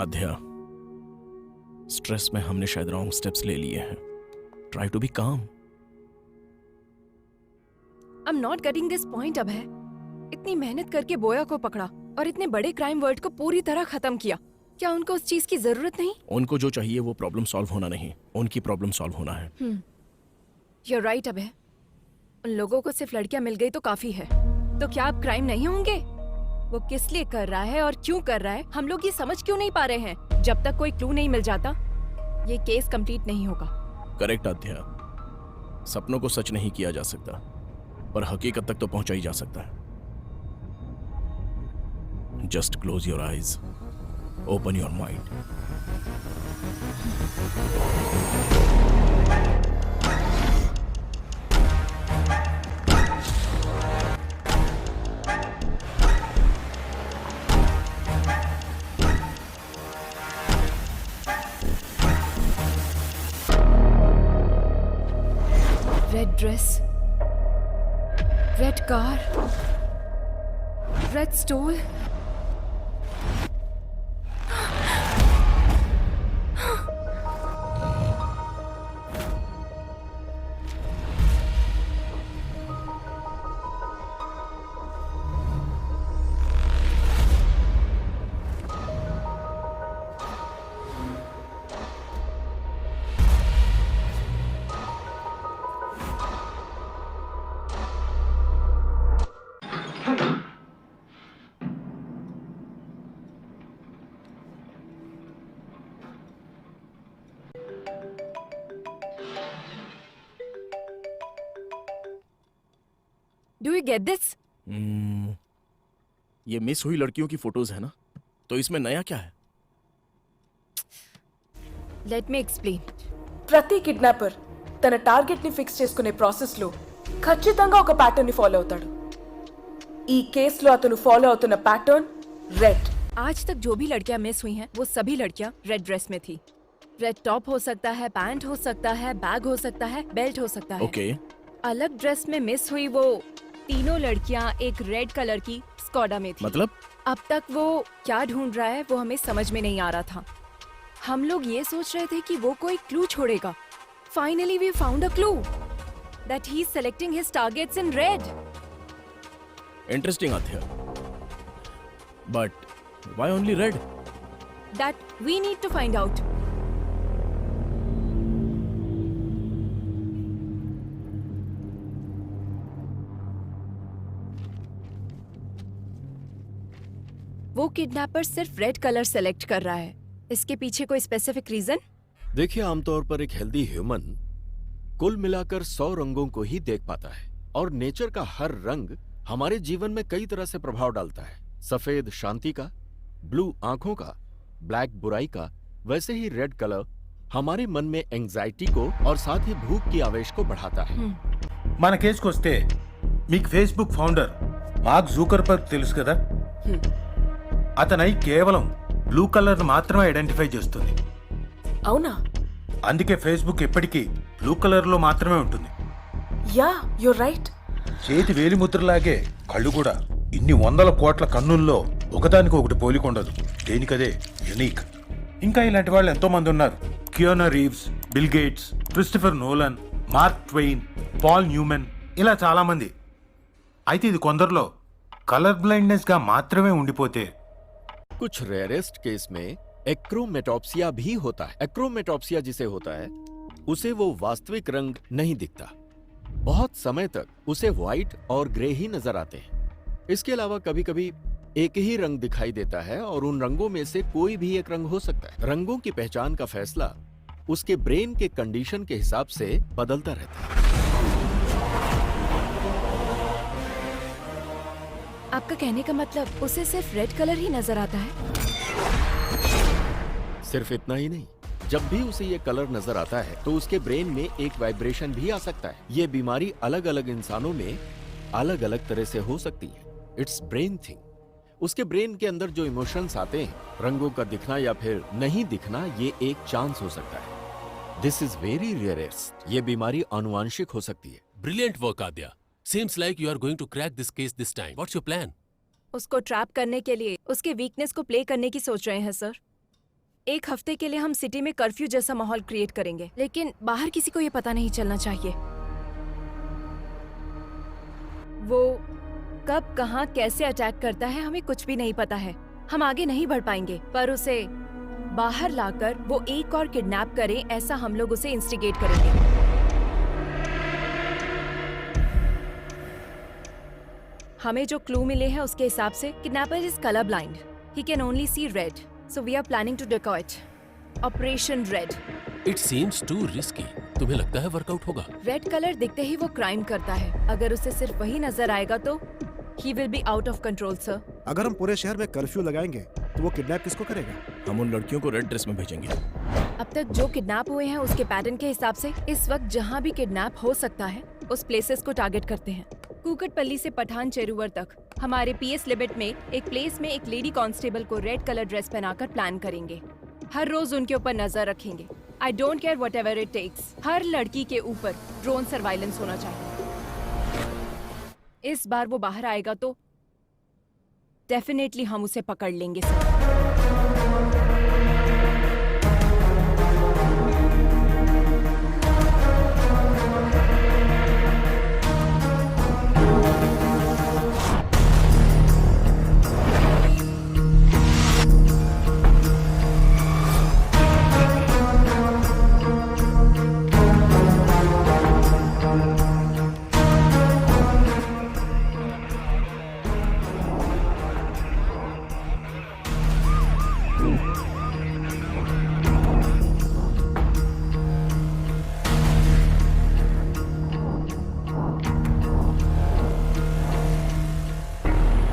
आद्या, स्ट्रेस में हमने शायद रॉन्ग स्टेप्स ले लिए हैं। Try to be calm. I am not getting this point Abhay. इतनी मेहनत करके बोया को पकड़ा और इतने बड़े क्राइम वर्ल्ड को पूरी तरह खत्म किया। क्या उनको उस चीज की जरूरत नहीं? उनको जो चाहिए वो प्रॉब्लम सॉल्व होना नहीं, उनकी प्रॉब्लम सॉल्व होना है। You're right अभय। उन लोगों को सिर्फ लड़कियां मिल गई तो काफी है। तो क्या अब क्राइम नहीं होंगे? वो किस लिए कर रहा है और क्यों कर रहा है, हम लोग ये समझ क्यों नहीं पा रहे हैं? जब तक कोई क्लू नहीं मिल जाता, ये केस कंप्लीट नहीं होगा। करेक्ट आद्या। सपनों को सच नहीं किया जा सकता, पर हकीकत तक तो पहुंचा ही जा सकता है। Just close your eyes, open your mind. Red dress, red car, red stole. Do you get this? ये मिस हुई लड़कियों की फोटोज है ना, तो इसमें नया क्या है? Let me explain. ప్రతి కిడ్నాపర్ తన టార్గెట్ ని ఫిక్స్ చేసుకునే ప్రాసెస్ లో ఖచ్చితంగా ఒక ప్యాటర్న్ ని ఫాలో అవుతాడు. ఈ కేసులో అతను ఫాలో అవుతున్న ప్యాటర్న్ రెడ్. आज तक जो भी लड़कियां मिस हुई हैं, वो सभी लड़कियां रेड ड्रेस में थी। रेड टॉप हो सकता है, पैंट हो सकता है, बैग हो सकता है, बेल्ट हो सकता है। ओके। अलग ड्रेस में मिस हुई वो तीनों लड़कियां एक रेड कलर की स्कॉडा में थी। मतलब? अब तक वो क्या ढूंढ रहा है वो हमें समझ में नहीं आ रहा था। हम लोग ये सोच रहे थे कि वो कोई क्लू छोड़ेगा। Finally we found a clue that he's selecting his targets in red. Interesting Athya. But why only red? That we need to find out. वो किडनैपर सिर्फ रेड कलर सेलेक्ट कर रहा है। इसके पीछे कोई स्पेसिफिक रीजन? देखिए, आमतौर पर एक हेल्दी ह्यूमन कुल मिलाकर 100 रंगों को ही देख पाता है, और नेचर का हर रंग हमारे जीवन में कई तरह से प्रभाव डालता है। सफेद शांति का, ब्लू आंखों का, ब्लैक बुराई का, वैसे ही रेड कलर हमारे मन में एंजाइटी को और साथ ही भूख की आवेश को बढ़ाता है। మన కేసుకు వస్తే మీకు ఫేస్బుక్ ఫౌండర్ మార్క్ జూకర్బర్గ్ తెలుసు కదా, అతనై కేవలం బ్లూ కలర్ మాత్రమే ఐడెంటిఫై చేస్తుంది. అవునా? అందుకే ఫేస్బుక్ ఎప్పటికీ బ్లూ కలర్ లో మాత్రమే ఉంటుంది. Yeah, you're right. చేతి వేలి ముద్రలాగే కళ్ళు కూడా ఇన్ని వందల కోట్ల కన్నుల్లో ఒకదానికి ఒకటి పోలికొండదు. దేనికదే యునిక్. ఇంకా ఇలాంటి వాళ్ళు ఎంతో మంది ఉన్నారు. Keanu Reeves, Bill Gates, Christopher Nolan, Mark Twain, Paul Newman, ఇలా చాలా మంది. అయితే ఇది కొందరిలో కలర్ బ్లైండ్నెస్ గా మాత్రమే ఉండిపోతే कुछ रेयरेस्ट केस में एक्रोमेटॉप्सिया भी होता है। एक्रोमेटॉप्सिया जिसे होता है, उसे वो वास्तविक रंग नहीं दिखता। बहुत समय तक उसे व्हाइट और ग्रे ही नजर आते हैं। इसके अलावा कभी कभी एक ही रंग दिखाई देता है, और उन रंगों में से कोई भी एक रंग हो सकता है। रंगों की पहचान का फैसला उसके ब्रेन के कंडीशन के हिसाब से बदलता रहता है। आपका कहने का मतलब उसे सिर्फ रेड कलर ही नजर आता है? सिर्फ इतना ही नहीं, जब भी उसे ये कलर नजर आता है तो उसके ब्रेन में एक वाइब्रेशन भी आ सकता है। ये बीमारी अलग अलग इंसानों में अलग अलग तरह से हो सकती है। It's brain thing. उसके ब्रेन के अंदर जो इमोशंस आते हैं, रंगों का दिखना या फिर नहीं दिखना, ये एक चांस हो सकता है। This is very rarest. ये बीमारी आनुवांशिक हो सकती है। Brilliant work, Adya. Seems like you are going to crack this case this time. What's your plan? उसको ट्रैप करने के लिए उसके वीकनेस को प्ले करने की सोच रहे हैं सर। एक हफ्ते के लिए हम सिटी में कर्फ्यू जैसा माहौल क्रिएट करेंगे, लेकिन बाहर किसी को ये पता नहीं चलना चाहिए। वो कब कहाँ कैसे अटैक करता है हमें कुछ भी नहीं पता है। हम आगे नहीं बढ़ पाएंगे, पर उसे बाहर लाकर वो एक और किडनैप करे, ऐसा हम लोग उसे इंस्टिगेट करेंगे। हमें जो क्लू मिले हैं उसके हिसाब से kidnapper is colour blind. He can only see red, so we are planning to decoy operation red. It seems too risky. तुम्हें लगता है वर्कआउट होगा? रेड कलर दिखते ही वो क्राइम करता है। अगर उसे सिर्फ वही नजर आएगा तो he will be out of control sir. अगर हम पूरे शहर में कर्फ्यू लगाएंगे तो वो किडनैप किसको करेगा? हम उन लड़कियों को रेड ड्रेस में भेजेंगे। अब तक जो किडनैप हुए हैं उसके पैटर्न के हिसाब से इस वक्त जहाँ भी किडनैप हो सकता है उस प्लेसेस को टारगेट करते हैं। कुकटपल्ली से पठान चेरुवर तक हमारे पीएस लिमिट में एक प्लेस में एक लेडी कांस्टेबल को रेड कलर ड्रेस पहनाकर प्लान करेंगे। हर रोज उनके ऊपर नजर रखेंगे। I don't care whatever it takes. हर लड़की के ऊपर ड्रोन सर्वाइलेंस होना चाहिए। इस बार वो बाहर आएगा तो डेफिनेटली हम उसे पकड़ लेंगे सर।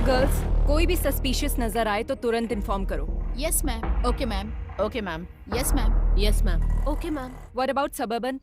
गर्ल्स, कोई भी सस्पिशियस नजर आए तो तुरंत इन्फॉर्म करो। Yes ma'am. Okay ma'am. Okay ma'am. Yes ma'am. Yes ma'am. Okay ma'am. What about suburban?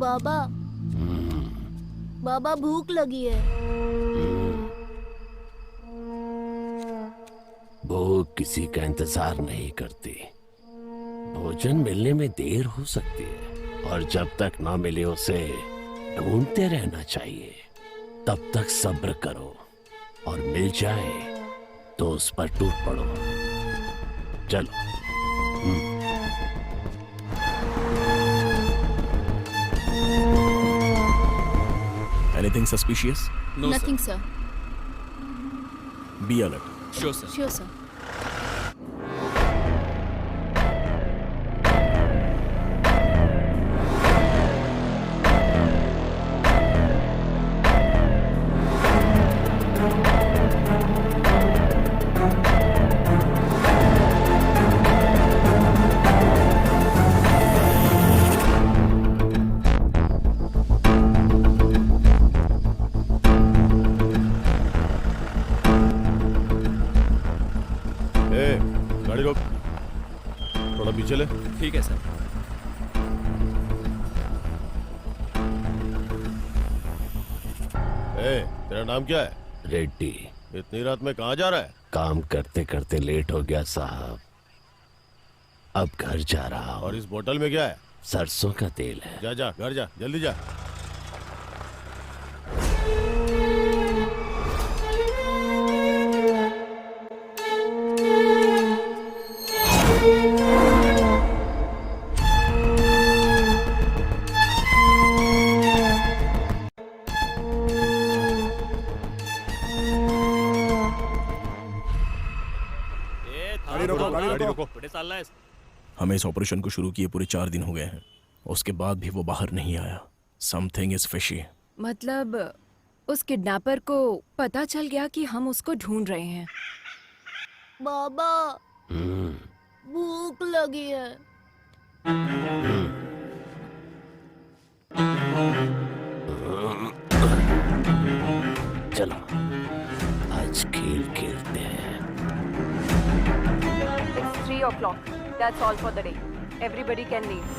बाबा, बाबा भूख लगी है। भूख किसी का इंतजार नहीं करती। भोजन मिलने में देर हो सकती है और जब तक ना मिले उसे ढूंढते रहना चाहिए। तब तक सब्र करो और मिल जाए तो उस पर टूट पड़ो। चलो। Anything suspicious? No, Nothing, sir. Be alert. Sure, sir. Sure, sir. गाड़ी रोक, थोड़ा पीछे ले। ठीक है सर। तेरा नाम क्या है? रेड्डी। इतनी रात में कहाँ जा रहा है? काम करते करते लेट हो गया साहब, अब घर जा रहा हूँ। और इस बोतल में क्या है? सरसों का तेल है। जा जा, घर जा, जल्दी जा। गाड़ी रोको। कुठे चाललायस? हमें इस ऑपरेशन को शुरू किए पूरे 4 दिन हो गए हैं, उसके बाद भी वो बाहर नहीं आया। Something is fishy. मतलब उस किडनैपर को पता चल गया कि हम उसको ढूंढ रहे हैं। बाबा भूख लगी है। चलो आज खेल खेलते हैं। It's 3 o'clock. That's all for the day. Everybody can leave.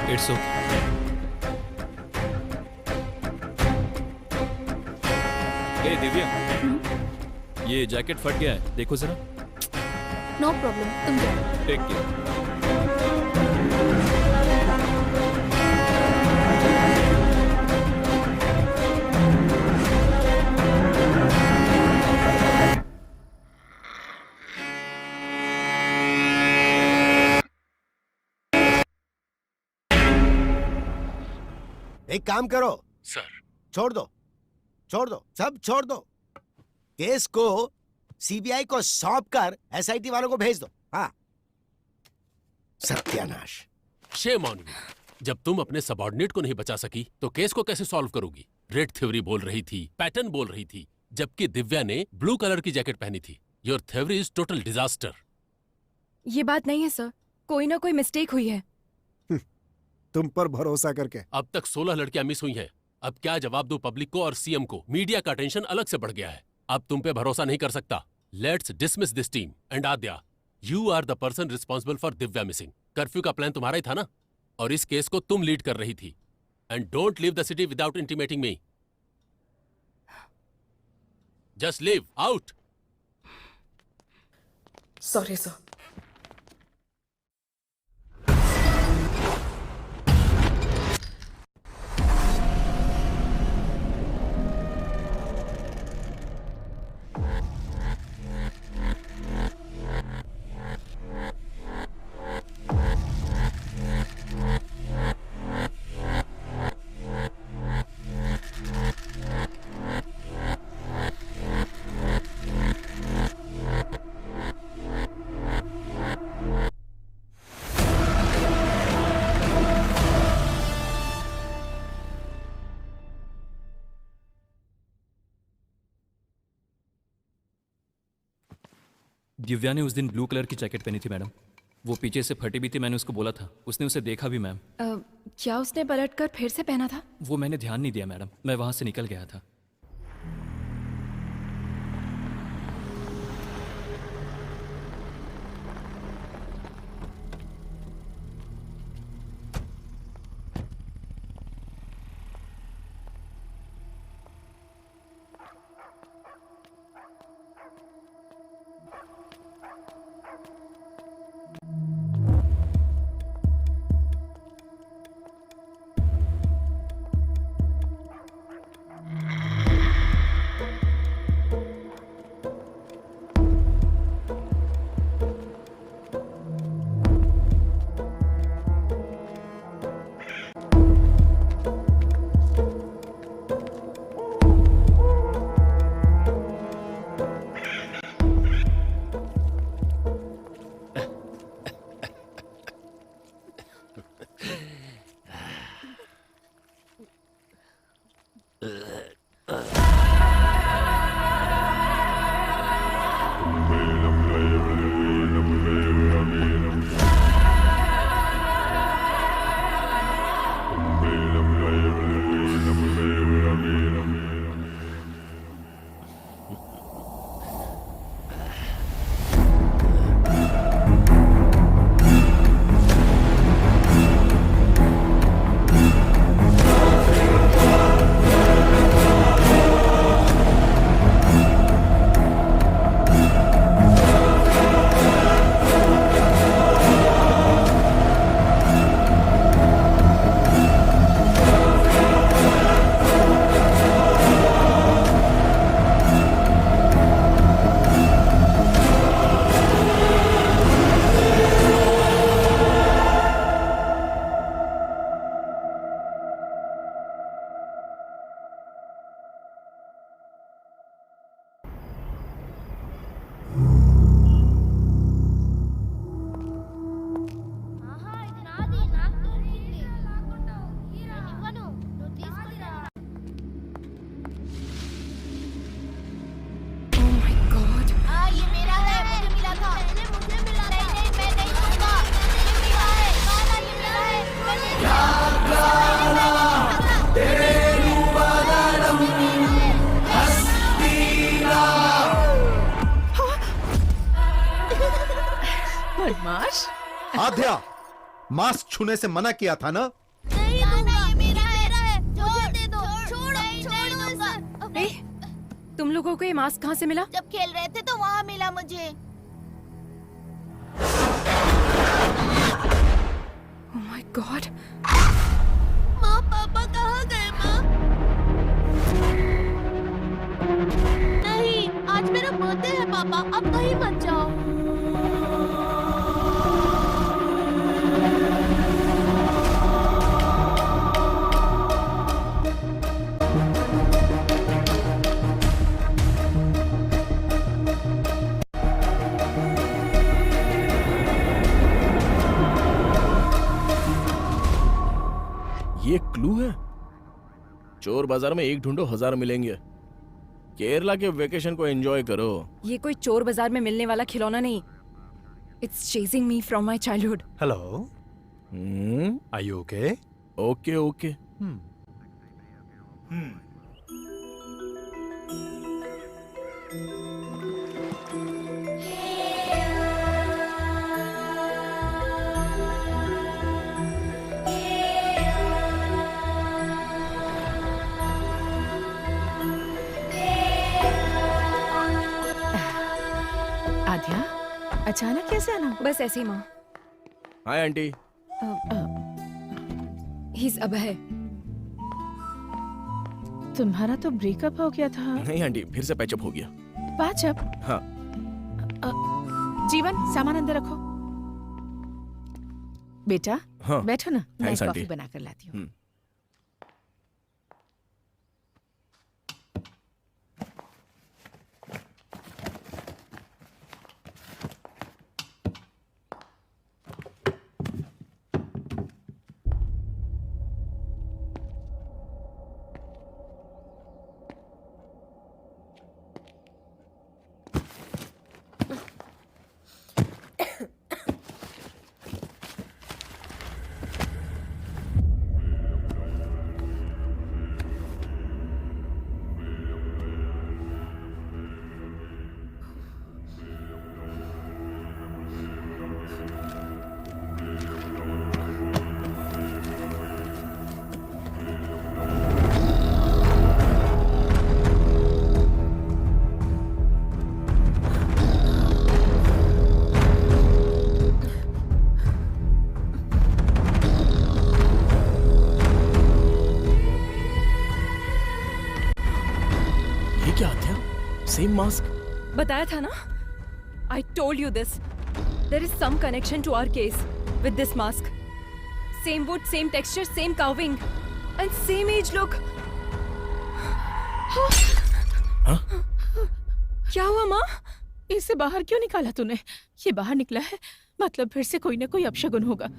It's okay. ए दिव्या, ये जैकेट फट गया है, देखो जरा। नो प्रॉब्लम, तुम जाओ। Take care. एक काम करो सर, छोड़ दो सब छोड़ दो। केस को सीबीआई को सौंप कर एसआईटी वालों को भेज दो। हाँ, सत्यानाश। Shame on you. जब तुम अपने सबऑर्डिनेट को नहीं बचा सकी तो केस को कैसे सॉल्व करोगी? रेड थ्योरी बोल रही थी, पैटर्न बोल रही थी, जबकि दिव्या ने ब्लू कलर की जैकेट पहनी थी। Your theory is total disaster. ये बात नहीं है सर, कोई ना कोई मिस्टेक हुई है। तुम पर भरोसा करके। अब तक 16 लड़कियां मिस हुई हैं। अब क्या जवाब दो पब्लिक को और सीएम को? मीडिया का अटेंशन अलग से बढ़ गया है। अब तुम पे भरोसा नहीं कर सकता। Let's dismiss this team and Aadya, you are the person responsible for Divya missing. Curfew का प्लान तुम्हारा ही था ना, और इस केस को तुम लीड कर रही थी। And don't leave the city without intimating me. Just leave out. Sorry sir. Divya ने उस दिन ब्लू कलर की जैकेट पहनी थी मैडम। वो पीछे से फटी भी थी, मैंने उसको बोला था। उसने उसे देखा भी मैम। क्या उसने पलटकर फिर से पहना था? वो मैंने ध्यान नहीं दिया मैडम, मैं वहां से निकल गया था। बदमाश। आध्या, मास्क छूने से मना किया था ना? नहीं दूंगा, ये मेरा है। छोड़ दे दो, छोड़ दूंगा। तुम लोगों को ये मास्क कहाँ से मिला? जब खेल रहे थे तो वहाँ मिला मुझे। Oh my God! माँ, पापा कहाँ गए माँ? नहीं, आज मेरा बर्थडे है पापा, अब कहीं मत जाओ। ये क्लू है? चोर बाजार में एक ढूंढो 1000 मिलेंगे। केरला के वेकेशन को एंजॉय करो। ये कोई चोर बाजार में मिलने वाला खिलौना नहीं। It's chasing me from my childhood. Hello. Are you okay? Okay, okay. आध्या, अचानक कैसे आना? बस ऐसे ही माँ। Hi aunty. He's अभय। तुम्हारा तो ब्रेकअप हो गया था। नहीं आंटी, फिर से पैचअप हो गया। पैचअप? हाँ। जीवन, सामान अंदर रखो। बेटा, हाँ। बैठो ना, मैं थैंक्स, कॉफी आंटी। बना कर लाती हूँ। Same mask. बताया था ना? I told you this. There is some connection to our case with this mask. Same wood, same texture, same carving, and same age look. हाँ? क्या हुआ माँ? इसे बाहर क्यों निकाला तूने? ये बाहर निकला है, मतलब फिर से कोई ना कोई अपशगुन होगा।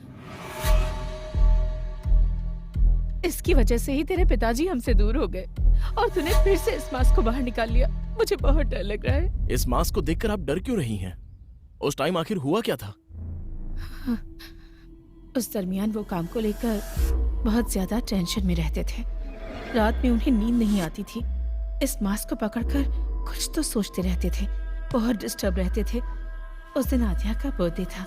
इसकी वजह से ही तेरे पिताजी हमसे दूर हो गए और तूने फिर से इस मास्क को बाहर निकाल लिया। मुझे बहुत डर लग रहा है। इस मास्क को देखकर आप डर क्यों रही हैं? उस टाइम आखिर हुआ क्या था? उस दरमियान वो काम को लेकर बहुत ज्यादा टेंशन में रहते थे। रात में उन्हें नींद नहीं आती थी। इस मास्क को पकड़कर कुछ तो सोचते रहते थे, बहुत डिस्टर्ब रहते थे। उस दिन आध्या का बर्थडे था।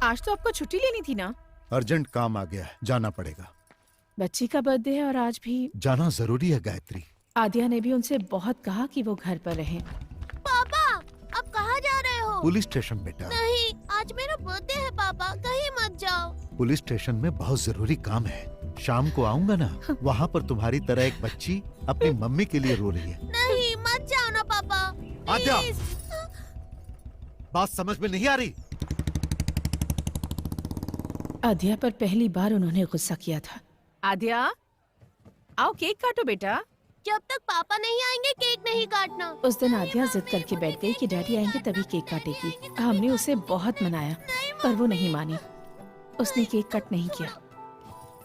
आज तो आपको छुट्टी लेनी थी ना? अर्जेंट काम आ गया है, जाना पड़ेगा। बच्ची का बर्थडे है और आज भी जाना जरूरी है गायत्री। आध्या ने भी उनसे बहुत कहा कि वो घर पर रहें। पापा, अब कहाँ जा रहे हो? पुलिस स्टेशन बेटा। नहीं, आज मेरा बर्थडे है पापा, कहीं मत जाओ। पुलिस स्टेशन में बहुत जरूरी काम है। शाम को आऊंगा ना, वहाँ पर तुम्हारी तरह एक बच्ची अपनी मम्मी के लिए रो रही है। नहीं, मत जाओ ना पापा। आध्या, बात समझ में नहीं आ रही? आध्या पर पहली बार उन्होंने गुस्सा किया था। आध्या, आओ केक काटो बेटा। जब तक पापा नहीं आएंगे केक नहीं काटना। उस दिन आध्या जिद करके बैठ गई कि डैडी आएंगे तभी केक काटेगी। हमने उसे बहुत मनाया पर वो नहीं मानी। उसने केक कट नहीं किया।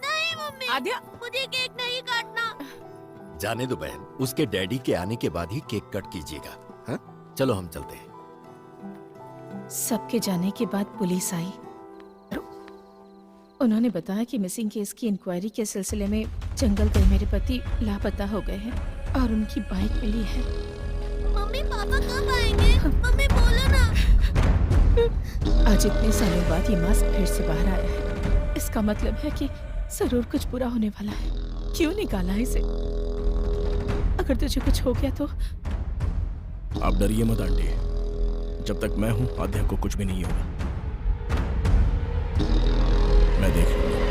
नहीं मम्मी, आध्या, मुझे केक नहीं काटना। जाने दो बहन, उसके डैडी के आने के बाद ही केक कट कीजिएगा। हाँ? चलो हम चलते हैं। सबके जाने के बाद पुलिस आई। उन्होंने बताया कि मिसिंग केस की इंक्वायरी के सिलसिले में जंगल गए मेरे पति लापता हो गए हैं और उनकी बाइक मिली है। मम्मी, पापा कब आएंगे? मम्मी बोलो ना। आज इतने सालों बाद ये मास्क फिर से बाहर आया है। इसका मतलब है कि जरूर कुछ बुरा होने वाला है। क्यों निकाला इसे? अगर तुझे कुछ हो गया तो? आप डरिए मत आंटी, जब तक मैं हूं आध्या को कुछ भी नहीं होगा। मैं देख लूंगा।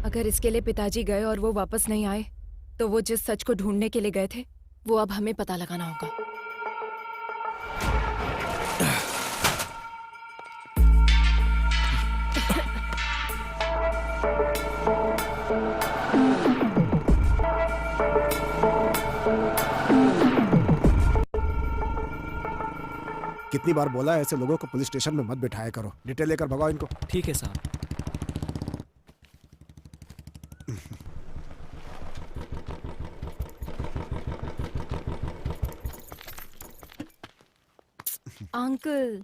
अगर इसके लिए पिताजी गए और वो वापस नहीं आए तो वो जिस सच को ढूंढने के लिए गए थे वो अब हमें पता लगाना होगा। कितनी बार बोला है ऐसे लोगों को पुलिस स्टेशन में मत बिठाया करो। डिटेल लेकर भगाओ इनको। ठीक है साहब। अंकल।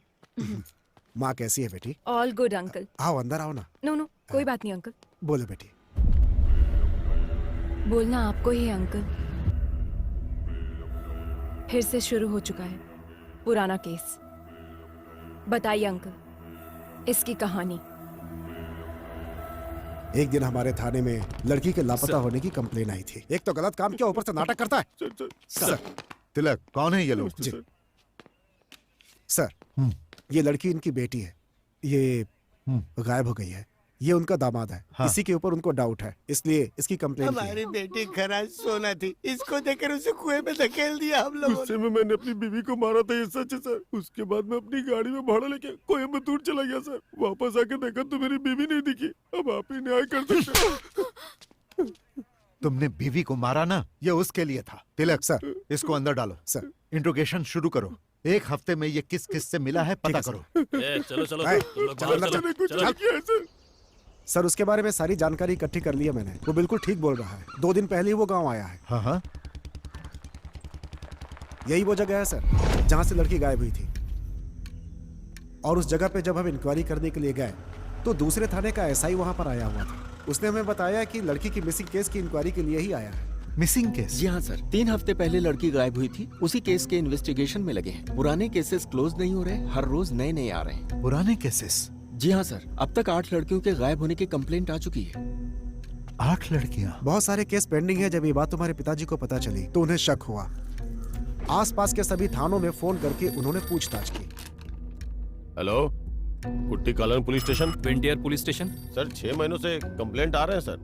माँ कैसी है बेटी? All good uncle. आओ अंदर आओ ना। नो नो कोई बात नहीं अंकल। बोलो बेटी। बोलना आपको ही है अंकल। फिर से शुरू हो चुका है पुराना केस। बताइए अंकल इसकी कहानी। एक दिन हमारे थाने में लड़की के लापता होने की कंप्लेन आई थी। एक तो गलत काम किया, ऊपर से नाटक करता है। सर तिलक कौन है ये लोग? जी सर, ये लड़की इनकी बेटी है। ये गायब हो गई है। ये उनका दामाद है। हाँ। इसी के ऊपर उनको डाउट है, इसलिए इसकी कंप्लेन की है। हमारी बेटी खरा सोना थी, इसको देखकर उसे कुएं में धकेल दिया हम लोगों ने। गुस्से में मैंने अपनी बीवी को मारा था, ये सच है सर। उसके बाद मैं अपनी गाड़ी में भाड़ा लेके कोयम्बतूर चला गया सर। वापस आके देखा तो मेरी बीवी नहीं दिखी। अब आप ही न्याय कर सकते हो। तुमने बीवी को मारा ना, ये उसके लिए था। तिलक सर इसको अंदर डालो। सर इंट्रोगेशन शुरू करो। एक हफ्ते में ये किस किस से मिला है पता करो। चलो चलो है, तुम लोग चलो, बाहर चलो, चलो, चलो। सर उसके बारे में सारी जानकारी इकट्ठी कर ली है मैंने। वो बिल्कुल ठीक बोल रहा है। 2 दिन पहले ही वो गांव आया है। हाँ हाँ यही वो जगह है सर जहां से लड़की गायब हुई थी। और उस जगह पे जब हम इंक्वायरी करने के लिए गए तो दूसरे थाने का एसआई वहां पर आया हुआ था। उसने हमें बताया कि लड़की की मिसिंग केस की इंक्वायरी के लिए ही आया है। Missing case? जी हाँ सर, 3 हफ्ते पहले लड़की गायब हुई थी। उसी केस के इन्वेस्टिगेशन में लगे हैं। पुराने केसेस क्लोज नहीं हो रहे, हर रोज नए नए आ रहे हैं। पुराने केसेस? जी हाँ सर, अब तक 8 लड़कियों के गायब होने की कंप्लेंट आ चुकी है। 8 लड़कियां? बहुत सारे केस पेंडिंग है। जब ये बात तुम्हारे पिताजी को पता चली तो उन्हें शक हुआ। आसपास के सभी थानों में फोन करके उन्होंने पूछताछ की। Hello, Kutti Kalan police station. ट्वेंटियर पुलिस स्टेशन। सर 6 महीनों से कंप्लेंट आ रहे हैं sir.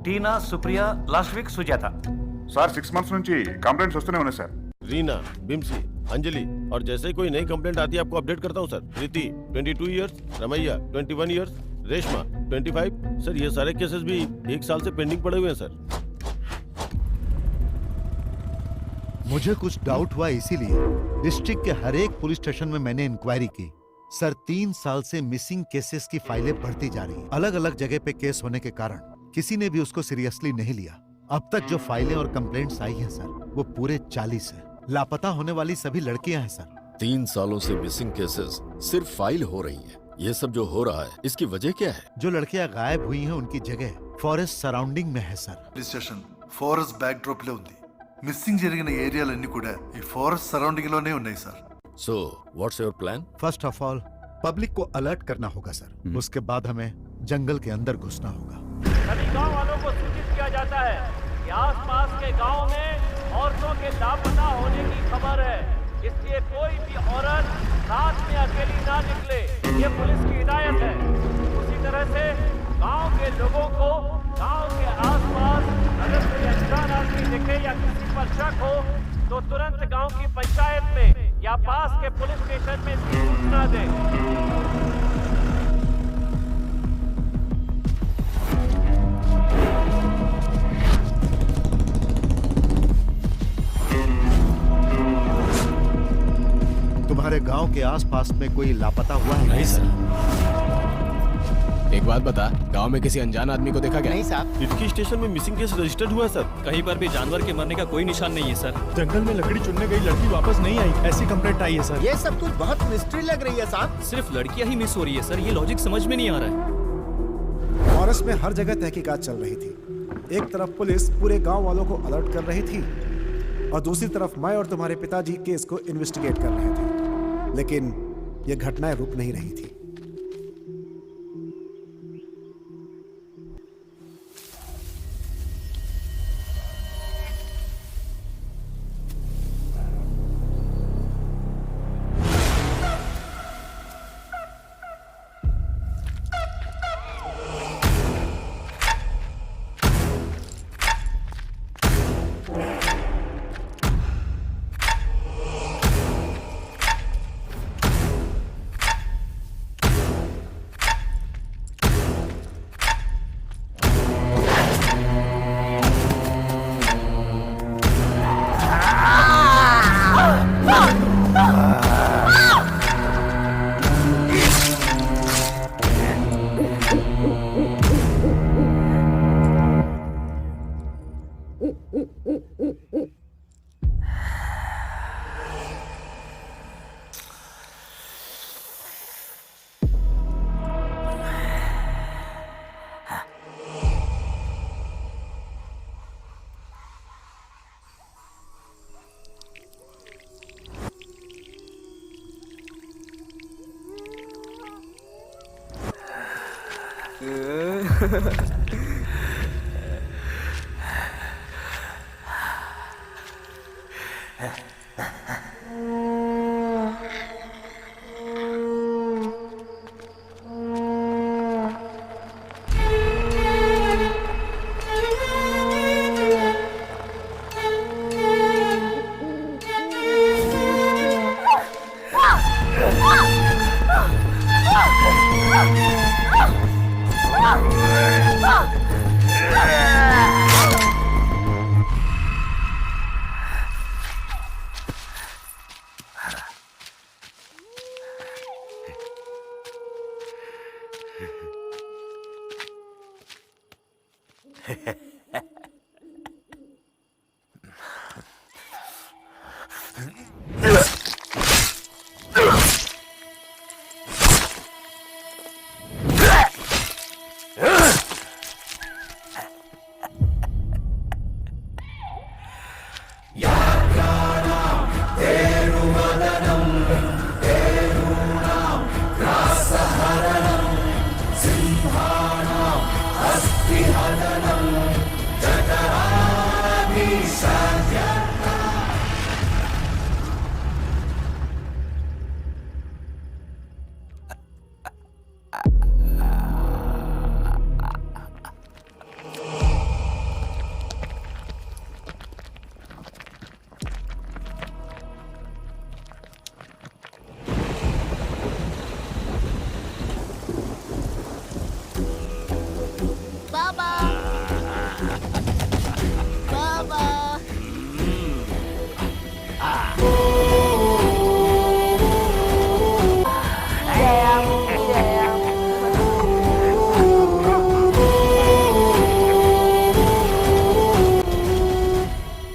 Tina, Supriya, last week Sujatha. Sir 6 months నుంచి కంప్లైంట్స్ వస్తూనే ఉన్నాయి సార్. रीना, बिम्सी, अंजलि और जैसे ही कोई नई कंप्लेंट आती है आपको अपडेट करता हूँ sir. Preeti 22 years, Ramaiah 21 years, Reshma 25। Sir ये सारे केसेस भी 1 साल से पेंडिंग पड़े हुए हैं सर। मुझे कुछ डाउट हुआ, इसीलिए डिस्ट्रिक्ट के हर एक पुलिस स्टेशन में मैंने इंक्वायरी की। सर 3 साल से मिसिंग केसेस की फाइलें बढ़ती जा रही। अलग अलग जगह पे केस होने के कारण किसी ने भी उसको सीरियसली नहीं लिया। अब तक जो फाइलें और कंप्लेंट्स आई हैं सर, वो पूरे 40 है। लापता होने वाली सभी लड़कियां हैं सर। 3 सालों से मिसिंग केसेस सिर्फ फाइल हो रही हैं। ये सब जो हो रहा है इसकी वजह क्या है? जो लड़कियां गायब हुई हैं उनकी जगह फॉरेस्ट सराउंडिंग में है sir. Police station forest back drop లో ఉంది. మిస్సింగ్ జరిగిన ఏరియాలన్నీ కూడా ఈ ఫారెస్ట్ సరౌండింగ్ లోనే ఉన్నాయి sir. So, what's your plan? First of all public को अलर्ट करना होगा सर। उसके बाद हमें जंगल के अंदर घुसना होगा। सभी गांव वालों को सूचित किया जाता है कि आसपास के गांव में औरतों के लापता होने की खबर है, इसलिए कोई भी औरत रात में अकेली ना निकले, ये पुलिस की हिदायत है। उसी तरह से गांव के लोगों को गांव के आसपास अगर कोई अनजान आदमी दिखे या किसी पर शक हो तो तुरंत गांव की पंचायत में या पास के पुलिस स्टेशन में इसकी सूचना दें। तुम्हारे गांव के आसपास में कोई लापता हुआ है? नहीं सर। एक बात बता, गांव में किसी अनजान आदमी को देखा क्या? नहीं साहब। इटकी स्टेशन में मिसिंग केस रजिस्टर्ड हुआ है सर। कहीं पर भी जानवर के मरने का कोई निशान नहीं है सर। जंगल में लकड़ी चुनने गई लड़की वापस नहीं आई, ऐसी कंप्लेंट आई है सर। ये सब कुछ बहुत मिस्ट्री लग रही है साहब। सिर्फ लड़कियां ही मिस हो रही है सर, ये लॉजिक समझ में नहीं आ रहा है। फॉरेस्ट में हर जगह तहकीकात चल रही थी। एक तरफ पुलिस पूरे गांव वालों को अलर्ट कर रही थी और दूसरी तरफ मैं और तुम्हारे पिताजी केस को इन्वेस्टिगेट कर रहे थे। लेकिन ये घटनाएं रुक नहीं रही थी।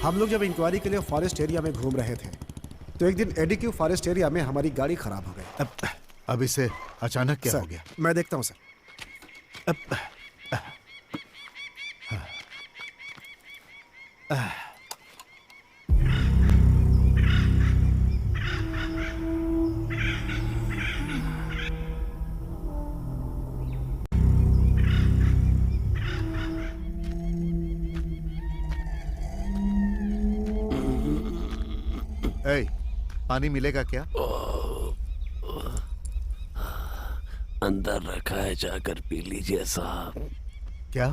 हम लोग जब इंक्वायरी के लिए फॉरेस्ट एरिया में घूम रहे थे तो एक दिन एडीक्यू फॉरेस्ट एरिया में हमारी गाड़ी खराब हो गई। अब इसे अचानक क्या हो गया? मैं देखता हूँ सर। पानी मिलेगा क्या? अंदर रखा है, जाकर पी लीजिए साहब। क्या?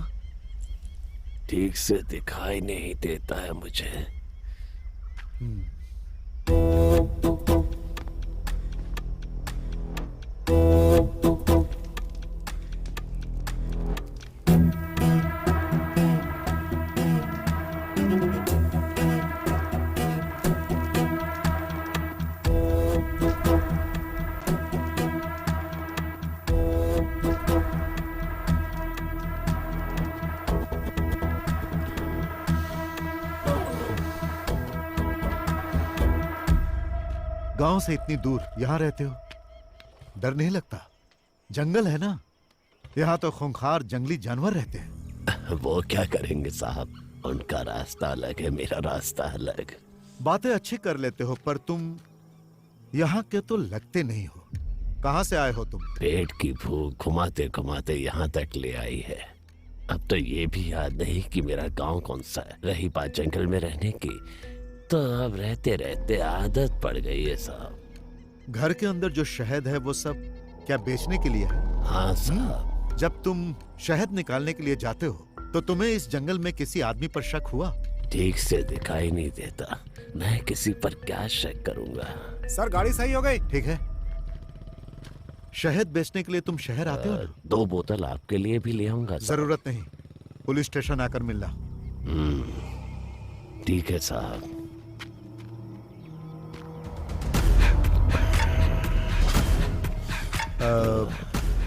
ठीक से दिखाई नहीं देता है मुझे। गांव से इतनी दूर यहाँ रहते हो, डर नहीं लगता? जंगल है ना, यहाँ तो खूंखार जंगली जानवर रहते हैं। वो क्या करेंगे साहब, उनका रास्ता अलग है, मेरा रास्ता अलग। बातें अच्छी कर लेते हो पर तुम यहाँ के तो लगते नहीं हो। कहाँ से आए हो तुम? पेट की भूख घुमाते घुमाते यहाँ तक ले आई है। अब तो ये भी याद नहीं कि मेरा गांव कौन सा है। रही बात जंगल में रहने की, तो अब रहते रहते आदत पड़ गई है साहब। घर के अंदर जो शहद है वो सब क्या बेचने के लिए है? हाँ साहब। जब तुम शहद निकालने के लिए जाते हो तो तुम्हें इस जंगल में किसी आदमी पर शक हुआ? ठीक से दिखाई नहीं देता, मैं किसी पर क्या शक करूंगा। सर गाड़ी सही हो गई। ठीक है, शहद बेचने के लिए तुम शहर आते हो ना? 2 बोतल आपके लिए भी ले आऊंगा। जरूरत नहीं, पुलिस स्टेशन आकर मिलना। ठीक है साहब।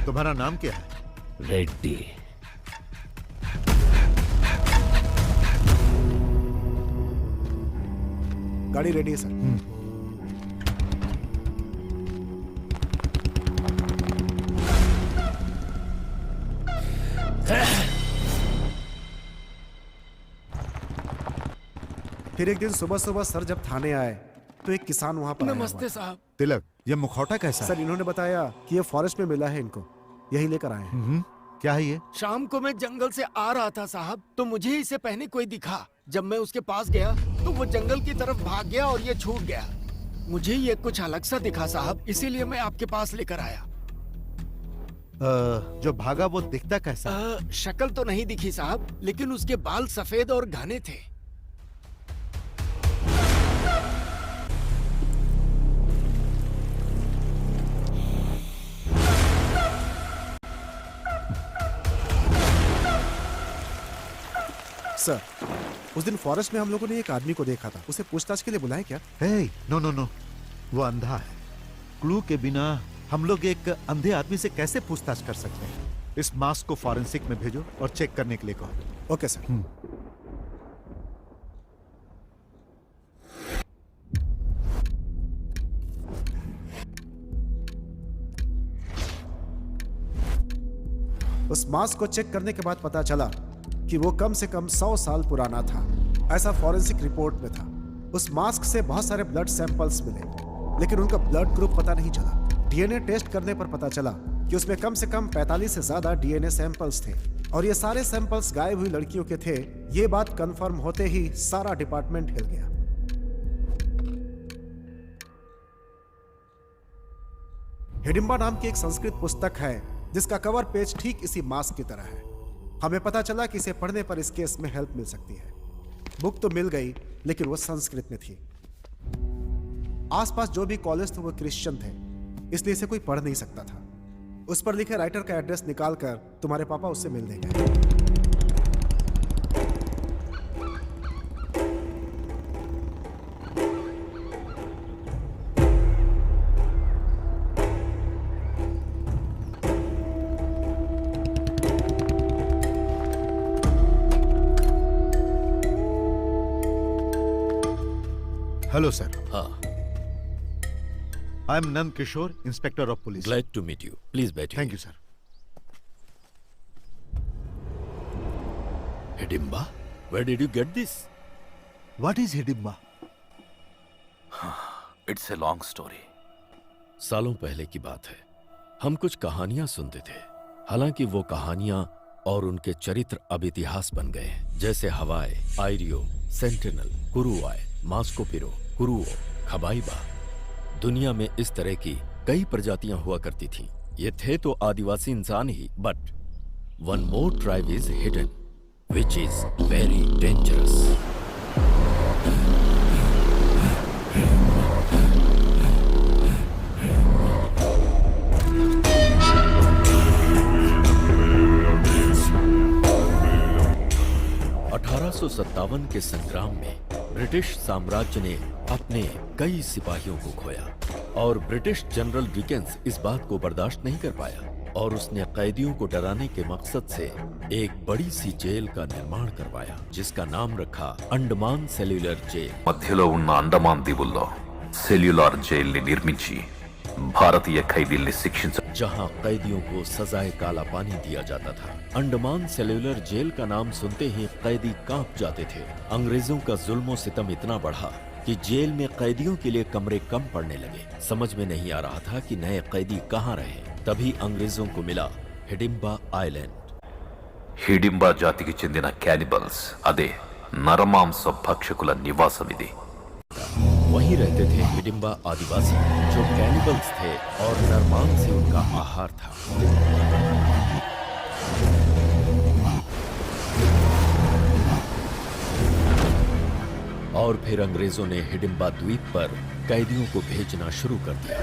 तुम्हारा नाम क्या है? रेड्डी। गाड़ी रेडी है सर। फिर एक दिन सुबह सुबह सर जब थाने आए तो एक किसान वहां पर नमस्ते साहब। तिलक, ये मुखौटा कैसा है? सर इन्होंने बताया कि ये फॉरेस्ट में मिला है इनको, यही लेकर आए हैं। क्या है ये? शाम को मैं जंगल से आ रहा था साहब, तो मुझे इसे पहने कोई दिखा। जब मैं उसके पास गया तो वो जंगल की तरफ भाग गया और ये छूट गया। मुझे ये कुछ अलग सा दिखा साहब, इसीलिए मैं आपके पास लेकर आया। जो भागा वो दिखता कैसा? शक्ल तो नहीं दिखी साहब, लेकिन उसके बाल सफेद और घने थे। सर उस दिन फॉरेस्ट में हम लोगों ने एक आदमी को देखा था, उसे पूछताछ के लिए बुलाए क्या? नो नो नो, वो अंधा है। क्लू के बिना हम लोग एक अंधे आदमी से कैसे पूछताछ कर सकते हैं? इस मास्क को फॉरेंसिक में भेजो और चेक करने के लिए कहो। Okay sir. उस मास्क को चेक करने के बाद पता चला कि वो कम से कम 100 साल पुराना था, ऐसा फॉरेंसिक रिपोर्ट में था। उस मास्क से बहुत सारे ब्लड सैंपल्स मिले, लेकिन उनका ब्लड ग्रुप पता नहीं चला। डीएनए टेस्ट करने पर पता चला कि उसमें कम से कम 45 से ज्यादा डीएनए सैंपल्स थे और ये सारे सैंपल्स गायब हुई लड़कियों के थे। ये बात कंफर्म होते ही सारा डिपार्टमेंट हिल गया। हिडिंबा नाम की एक संस्कृत पुस्तक है जिसका कवर पेज ठीक इसी मास्क की तरह है। हमें पता चला कि इसे पढ़ने पर इस केस में हेल्प मिल सकती है। बुक तो मिल गई, लेकिन वो संस्कृत में थी। आसपास जो भी कॉलेज थे वो क्रिश्चियन थे, इसलिए इसे कोई पढ़ नहीं सकता था। उस पर लिखे राइटर का एड्रेस निकालकर तुम्हारे पापा उससे मिल देंगे। Hello sir. हाँ। I am Nand Kishore, inspector of police. Glad to meet you. Please बैठिए। Thank you sir. Hidimba, where did you get this? What is Hidimba? It's a long story. सालों पहले की बात है, हम कुछ कहानियां सुनते थे। हालांकि वो कहानियां और उनके चरित्र अब इतिहास बन गए हैं, जैसे हवाई, आयरियो, सेंटिनल, कुरुआय, मास्कोपिरो, कुरुओ, खबाइबा। दुनिया में इस तरह की कई प्रजातियां हुआ करती थीं। ये थे तो आदिवासी इंसान ही, but one more tribe is hidden, which is very dangerous. सत्तावन के संग्राम में ब्रिटिश साम्राज्य ने अपने कई सिपाहियों को खोया और ब्रिटिश जनरल डिकेंस इस बात को बर्दाश्त नहीं कर पाया और उसने कैदियों को डराने के मकसद से एक बड़ी सी जेल का निर्माण करवाया, जिसका नाम रखा अंडमान सेल्युलर जेल। మధ్యలో ఉన్న అండమాన్ దీవుల్లో సెల్యులార్ జైల్ని నిర్మించి భారతీయ ఖైదీల్ని శిక్షించ जहां कैदियों को सजाए काला पानी दिया जाता था। अंडमान सेल्युलर जेल का नाम सुनते ही कैदी कांप जाते थे। अंग्रेजों का जुल्मो सितम इतना बढ़ा कि जेल में कैदियों के लिए कमरे कम पड़ने लगे। समझ में नहीं आ रहा था कि नए कैदी कहाँ रहे। तभी अंग्रेजों को मिला हिडिंबा आइलैंड। హిడింబా జాతికి చెందిన క్యానిబల్స్ అదే నరమాంస భక్షకుల నివాసం ఇది. वहीं रहते थे हिडिंबा आदिवासी जो कैनिबल्स थे और नरमांस से उनका आहार था। और फिर अंग्रेजों ने हिडिंबा द्वीप पर कैदियों को भेजना शुरू कर दिया।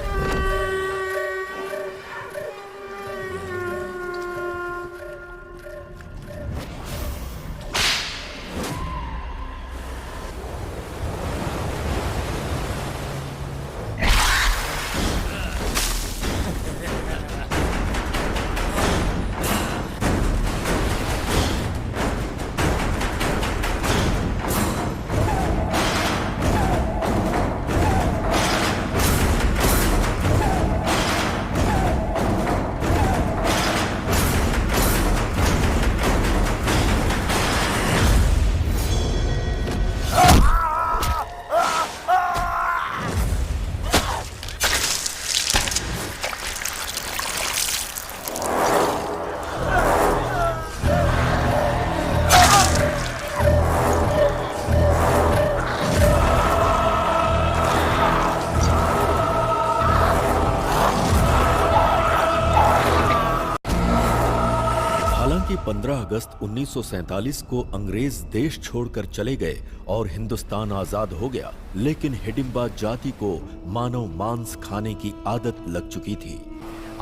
हालांकि 15 अगस्त 1947 को अंग्रेज देश छोड़कर चले गए और हिंदुस्तान आजाद हो गया, लेकिन हिडिंबा जाति को मानव मांस खाने की आदत लग चुकी थी।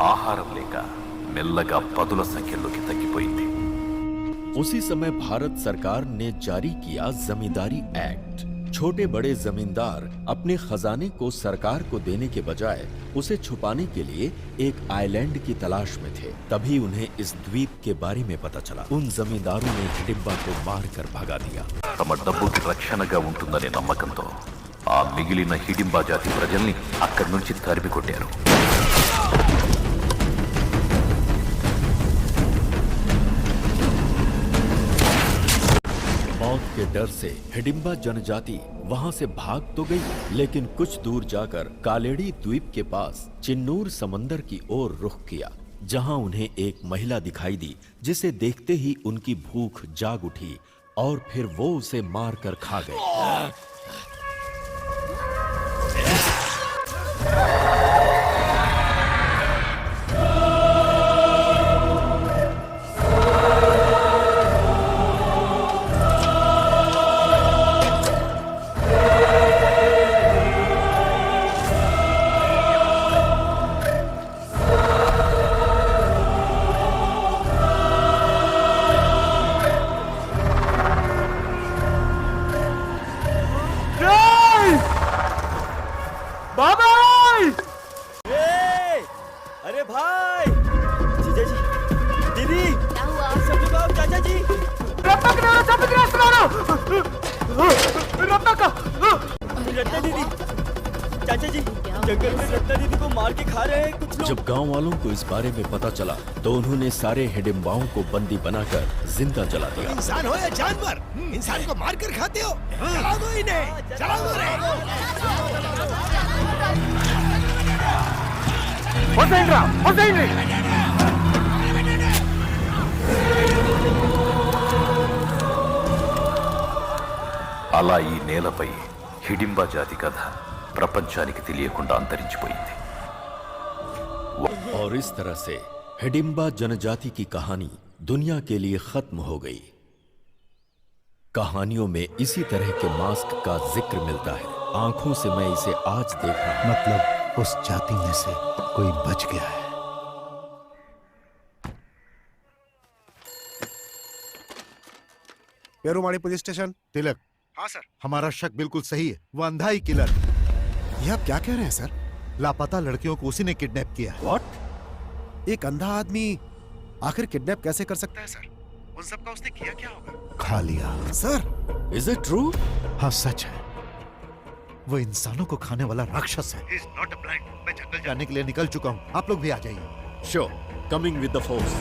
ఆహారం లేక మెల్లగా పదుల సంఖ్యలోకి తగ్గిపోయింది. उसी समय भारत सरकार ने जारी किया जमींदारी एक्ट। छोटे बड़े जमींदार अपने खजाने को सरकार को देने के बजाय उसे छुपाने के लिए एक आइलैंड की तलाश में थे। तभी उन्हें इस द्वीप के बारे में पता चला। उन जमींदारों ने हिडिंबा को मारकर भगा दिया। తమ డబ్బుకి రక్షణగా ఉంటుందనే నమ్మకంతో ఆ మిగిలిన హిడింబా జాతి ప్రజల్ని అక్కడి నుంచి తరిమి కొట్టారు. मौत के डर से हिडिंबा जनजाति वहां से भाग तो गई, लेकिन कुछ दूर जाकर कालेड़ी द्वीप के पास चिन्नूर समंदर की ओर रुख किया, जहां उन्हें एक महिला दिखाई दी, जिसे देखते ही उनकी भूख जाग उठी और फिर वो उसे मारकर खा गए। अरे भाई, जीजा जी, दीदी, क्या हुआ? सब लोग आओ, चाचा जी। रत्ना दीदी, चाचा जी, जंगल में रत्ना दीदी को मार के खा रहे हैं कुछ लोग। जब गांव वालों को इस बारे में पता चला तो उन्होंने सारे हिडिंबाओं को बंदी बनाकर जिंदा जला दिया। इंसान हो या जानवर, इंसान को मार कर खाते हो? जला दो इन्हें, जला दो रे। అలా ఈ నేలపై హిడింబా జాతి కథ ప్రపంచానికి తెలియకుండా అంతరించిపోయింది. और इस तरह से हिडिंबा जनजाति की कहानी दुनिया के लिए खत्म हो गई। कहानियों में इसी तरह के मास्क का जिक्र मिलता है। आंखों से मैं इसे आज देख रहा हूं। मतलब उस जाति में से कोई बच गया है। पेरुमाड़ी पुलिस स्टेशन। तिलक। हाँ सर। हमारा शक बिल्कुल सही है, वो अंधा ही किलर। ये आप क्या कह रहे हैं सर? लापता लड़कियों को उसी ने किडनैप किया है। What? एक अंधा आदमी आखिर किडनैप कैसे कर सकता है सर? उन सब का उसने किया क्या होगा? खा लिया। Sir, is it true? हाँ सच है, वो इंसानों को खाने वाला राक्षस है। He's not a blind. मैं जंगल जाने के लिए निकल चुका हूँ, आप लोग भी आ जाइए। Sure, coming with the force.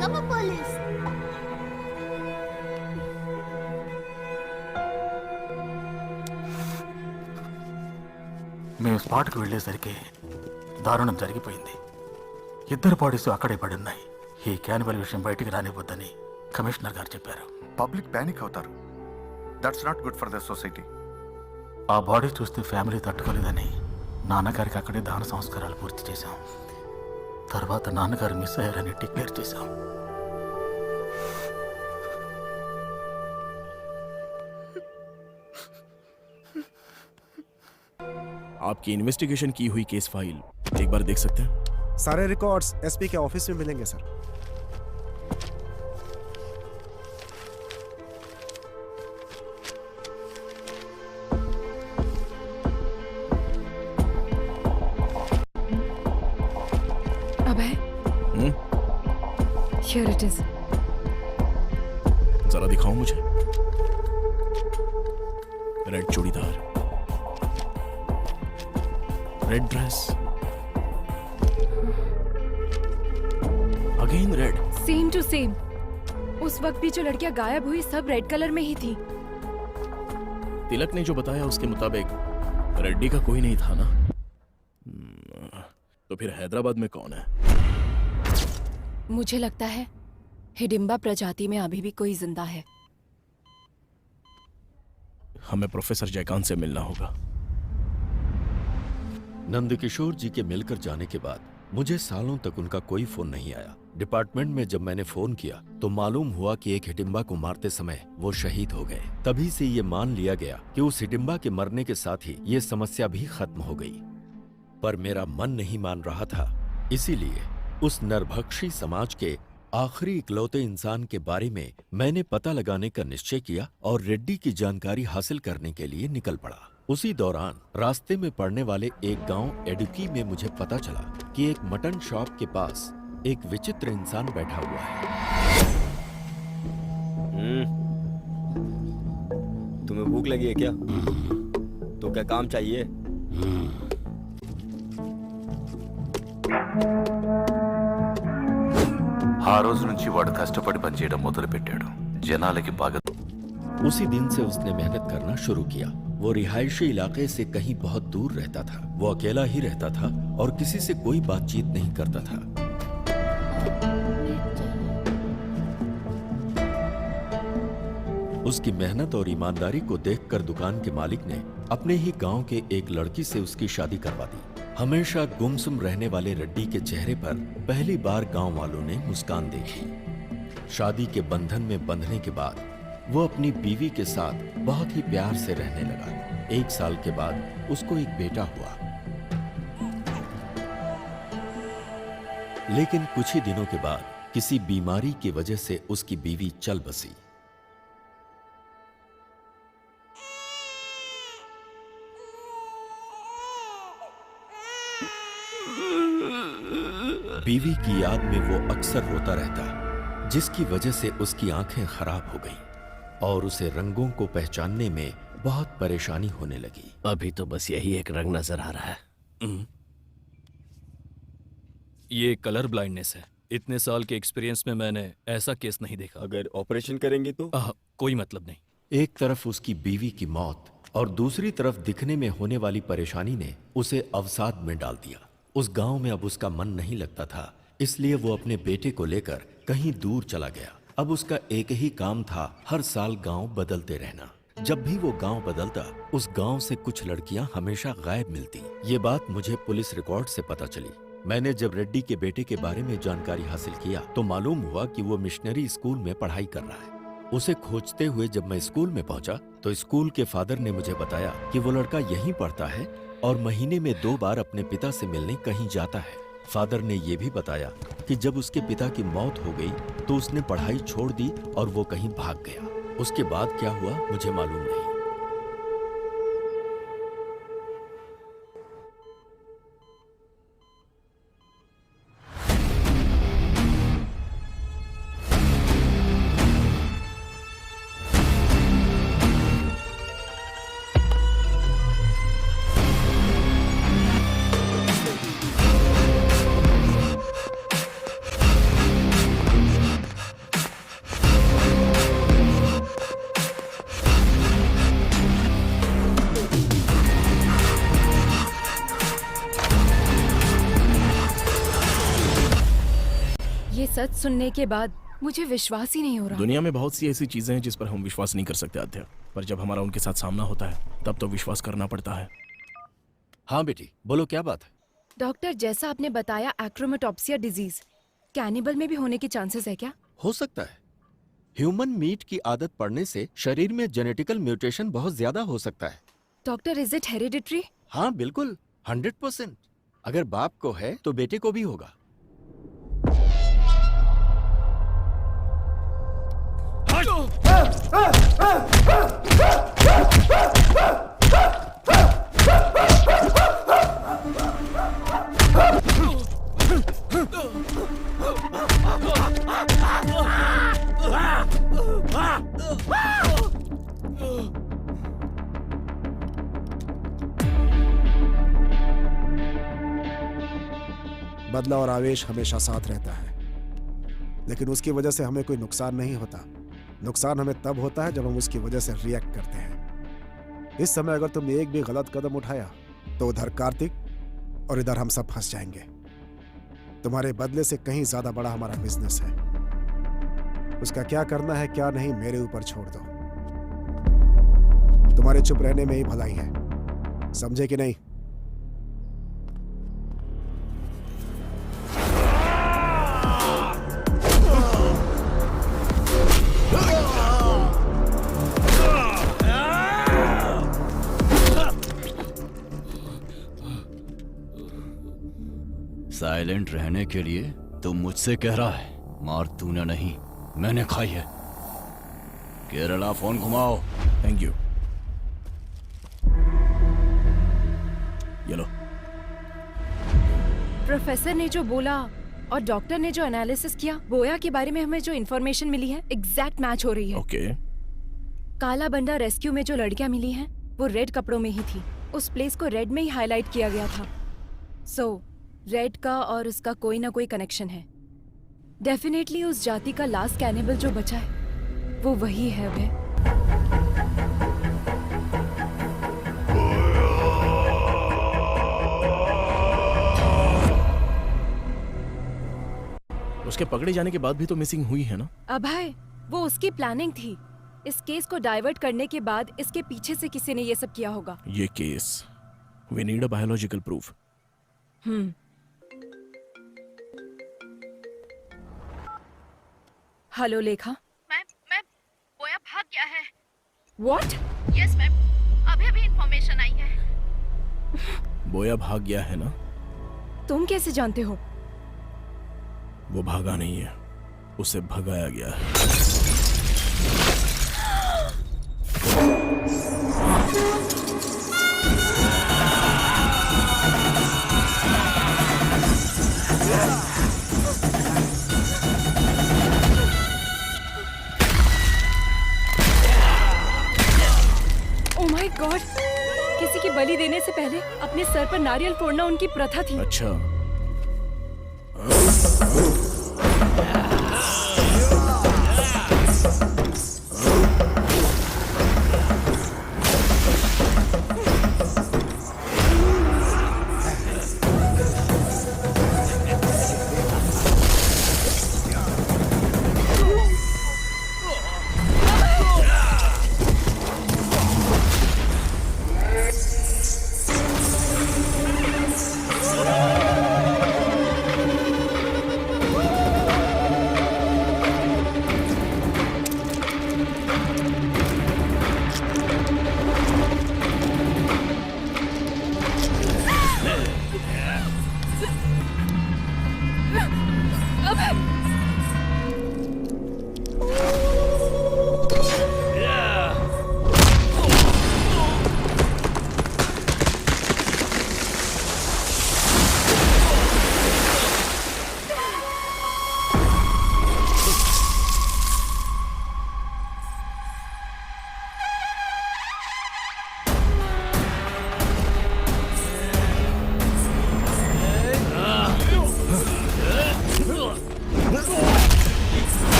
become a police. మేము స్పాట్కి వెళ్ళేసరికి దారుణం జరిగిపోయింది. ఇద్దరు బాడీస్ అక్కడే పడి ఉన్నాయి. ఈ క్యానిబల్ విషయం బయటికి రానివ్వద్దని కమిషనర్ గారు చెప్పారు. పబ్లిక్ ప్యానిక్ అవుతారు. That's not good for the society. ఆ బాడీ చూస్తే ఫ్యామిలీ తట్టుకోలేదని నాన్నగారికి అక్కడే దాన సంస్కారాలు పూర్తి చేశాం. తర్వాత నాన్నగారు మిస్ అయ్యారని డిక్లేర్ చేశాం. आपकी इन्वेस्टिगेशन की हुई केस फाइल एक बार देख सकते हैं? सारे रिकॉर्ड्स एसपी के ऑफिस में मिलेंगे sir. Abhay, Here it is. जरा दिखाओ मुझे. Red churidar, red dress, again red. Same to same. उस वक्त भी जो लड़कियां गायब हुई सब रेड कलर में ही थी. तिलक ने जो बताया उसके मुताबिक रेड्डी का कोई नहीं था ना? तो फिर हैदराबाद में कौन है? मुझे लगता है हिडिंबा प्रजाति में अभी भी कोई जिंदा है. हमें प्रोफेसर जयकांत से मिलना होगा. नंदकिशोर जी के मिलकर जाने के बाद मुझे सालों तक उनका कोई फोन नहीं आया. डिपार्टमेंट में जब मैंने फोन किया तो मालूम हुआ कि एक हिडिंबा को मारते समय वो शहीद हो गए. तभी से ये मान लिया गया कि उस हिडिंबा के मरने के साथ ही ये समस्या भी खत्म हो गई. पर मेरा मन नहीं मान रहा था. इसीलिए उस नरभक्षी समाज के आखिरी इकलौते इंसान के बारे में मैंने पता लगाने का निश्चय किया और रेड्डी की जानकारी हासिल करने के लिए निकल पड़ा. उसी दौरान रास्ते में पड़ने वाले एक गांव एडुकी में मुझे पता चला कि एक मटन शॉप के पास एक विचित्र इंसान बैठा हुआ है. तुम्हें भूख लगी है क्या? तो क्या काम चाहिए? ఆ రోజు నుంచి వాడు కష్టపడి పనిచేయడం మొదలుపెట్టాడు. జనాలకి బాగా उसी दिन से उसने मेहनत करना शुरू किया. वो रिहायशी इलाके से कहीं बहुत दूर रहता था. वो अकेला ही रहता था और किसी से कोई बातचीत नहीं करता था. उसकी मेहनत और ईमानदारी को देखकर दुकान के मालिक ने अपने ही गांव के एक लड़की से उसकी शादी करवा दी. हमेशा गुमसुम रहने वाले रेड्डी के चेहरे पर पहली बार गांव वालों ने मुस्कान देखी. शादी के बंधन में बंधने के बाद वो अपनी बीवी के साथ बहुत ही प्यार से रहने लगा. 1 साल के बाद उसको एक बेटा हुआ. लेकिन कुछ ही दिनों के बाद किसी बीमारी की वजह से उसकी बीवी चल बसी. बीवी की याद में वो अक्सर रोता रहता, जिसकी वजह से उसकी आंखें खराब हो गईं और उसे रंगों को पहचानने में बहुत परेशानी होने लगी. अभी तो बस यही एक रंग नजर आ रहा है. ये कलर ब्लाइंडनेस है. इतने साल के एक्सपीरियंस में मैंने ऐसा केस नहीं देखा. अगर ऑपरेशन करेंगे तो? कोई मतलब नहीं. एक तरफ उसकी बीवी की मौत और दूसरी तरफ दिखने में होने वाली परेशानी ने उसे अवसाद में डाल दिया. उस गांव में अब उसका मन नहीं लगता था, इसलिए वो अपने बेटे को लेकर कहीं दूर चला गया. अब उसका एक ही काम था, हर साल गांव बदलते रहना. जब भी वो गांव बदलता, उस गांव से कुछ लड़कियां हमेशा गायब मिलती. ये बात मुझे पुलिस रिकॉर्ड से पता चली. मैंने जब रेड्डी के बेटे के बारे में जानकारी हासिल किया तो मालूम हुआ कि वो मिशनरी स्कूल में पढ़ाई कर रहा है. उसे खोजते हुए जब मैं स्कूल में पहुंचा तो स्कूल के फादर ने मुझे बताया कि वो लड़का यहीं पढ़ता है और महीने में 2 बार अपने पिता से मिलने कहीं जाता है. फादर ने यह भी बताया कि जब उसके पिता की मौत हो गई तो उसने पढ़ाई छोड़ दी और वो कहीं भाग गया. उसके बाद क्या हुआ मुझे मालूम नहीं. सच सुनने के बाद मुझे विश्वास ही नहीं हो रहा। दुनिया में बहुत सी ऐसी चीजें हैं जिस पर हम विश्वास नहीं कर सकते आध्या, पर जब हमारा उनके साथ सामना होता है तब तो विश्वास करना पड़ता है। हाँ बेटी, बोलो क्या बात है? डॉक्टर, जैसा आपने बताया एक्रोमेटोप्सिया डिजीज कैनिबल में भी होने के चांसेस है क्या? हो सकता है। ह्यूमन मीट की आदत पड़ने से शरीर में जेनेटिकल म्यूटेशन बहुत ज्यादा हो सकता है। Doctor, is it hereditary? हाँ बिल्कुल, 100%। अगर बाप को है तो बेटे को भी होगा। बदला और आवेश हमेशा साथ रहता है, लेकिन उसकी वजह से हमें कोई नुकसान नहीं होता। नुकसान हमें तब होता है जब हम उसकी वजह से रिएक्ट करते हैं। इस समय अगर तुमने एक भी गलत कदम उठाया तो उधर कार्तिक और इधर हम सब फंस जाएंगे। तुम्हारे बदले से कहीं ज्यादा बड़ा हमारा बिजनेस है। उसका क्या करना है क्या नहीं मेरे ऊपर छोड़ दो। तुम्हारे चुप रहने में ही भलाई है, समझे कि नहीं? साइलेंट रहने के लिए तुम मुझसे कह रहा है, मार तूने नहीं मैंने खाई है। केरला फोन घुमाओ। Thank you. ये लो। प्रोफेसर ने जो बोला और डॉक्टर ने जो एनालिसिस किया, बोया के बारे में हमें जो इन्फॉर्मेशन मिली है एग्जैक्ट मैच हो रही है। ओके। काला बंडा रेस्क्यू में जो लड़कियां मिली हैं वो रेड कपड़ों में ही थी। उस प्लेस को रेड में ही हाईलाइट किया गया था। सो रेड का और उसका कोई ना कोई कनेक्शन है। डेफिनेटली उस जाति का लास्ट कैनिबल जो बचा है वो वही है। वे उसके पकड़े जाने के बाद भी तो मिसिंग हुई है ना? अभय, वो उसकी प्लानिंग थी। इस केस को डाइवर्ट करने के बाद इसके पीछे से किसी ने ये सब किया होगा। ये case, we need a biological proof. Hello Lekha. Ma'am, Boya भाग गया है। What? यस मैम, अभी इंफॉर्मेशन आई है। बोया भाग गया है ना? तुम कैसे जानते हो? वो भागा नहीं है, उसे भगाया गया है। ओह माय गॉड, किसी की बलि देने से पहले अपने सर पर नारियल फोड़ना उनकी प्रथा थी। अच्छा।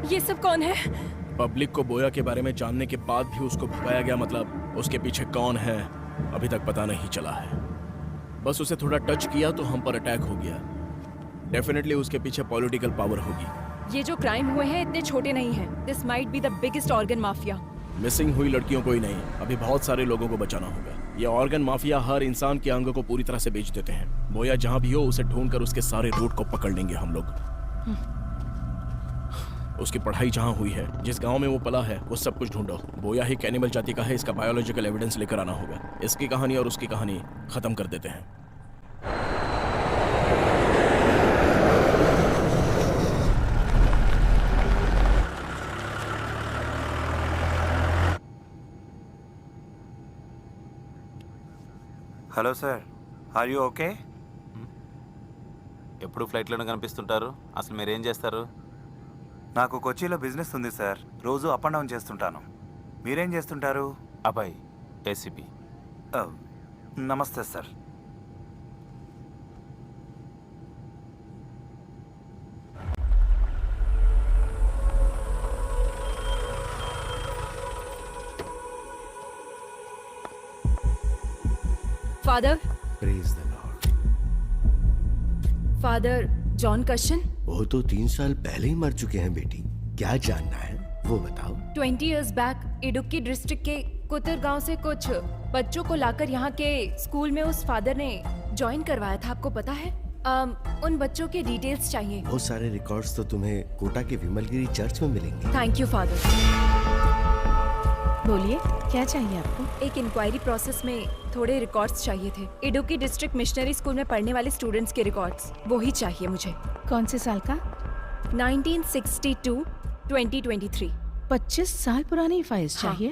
ये सब कौन है? पब्लिक को बोया के बारे में जानने के बाद भी उसको भगाया गया, मतलब उसके पीछे कौन है अभी तक पता नहीं चला है। बस उसे थोड़ा टच किया तो हम पर अटैक हो गया। डेफिनेटली उसके पीछे पॉलिटिकल पावर होगी। ये जो क्राइम हुए हैं इतने छोटे नहीं हैं। This might be the biggest organ mafia. Missing हुई लड़कियों को ही नहीं, अभी बहुत सारे लोगों को बचाना होगा। ये ऑर्गन माफिया हर इंसान के अंग को पूरी तरह से बेच देते हैं। बोया जहां भी हो उसे ढूंढकर उसके सारे रूट को पकड़ लेंगे हम लोग। उसकी पढ़ाई जहां हुई है, जिस गांव में वो पला है, वो सब कुछ ढूंढो। बोया ही कैनिबल जाति का है, इसका बायोलॉजिकल एविडेंस लेकर आना होगा। इसकी कहानी और उसकी कहानी खत्म कर देते हैं। Hello sir, are you okay? ఎప్పుడు ఫ్లైట్లోనే కనిపిస్తుంటారు, అసలు మీరేం చేస్తారు? నాకు కొచ్చిలో బిజినెస్ ఉంది సార్, రోజు అప్ అండ్ డౌన్ చేస్తుంటాను. మీరేం చేస్తుంటారు? అబ్బాయి ఏసీపీ. నమస్తే sir. Father, praise the lord. Father John कशन। वो तो 3 साल पहले ही मर चुके हैं बेटी। क्या जानना है वो बताओ। 20 years बैक इडुक्की डिस्ट्रिक्ट के कुतर गांव से कुछ बच्चों को लाकर यहाँ के स्कूल में उस फादर ने ज्वाइन करवाया था, आपको पता है? उन बच्चों के डिटेल्स चाहिए। बहुत सारे रिकॉर्ड्स तो तुम्हें कोटा के विमलगिरी चर्च में मिलेंगे। Thank you father. बोलिए, क्या चाहिए आपको? एक इंक्वायरी प्रोसेस में थोड़े रिकॉर्ड्स चाहिए थे। इडुक्की डिस्ट्रिक्ट मिशनरी स्कूल में पढ़ने वाले स्टूडेंट्स के रिकॉर्ड्स, वो ही चाहिए मुझे। कौन से साल का? 1962 2023। 25 साल पुरानी फाइल्स चाहिए।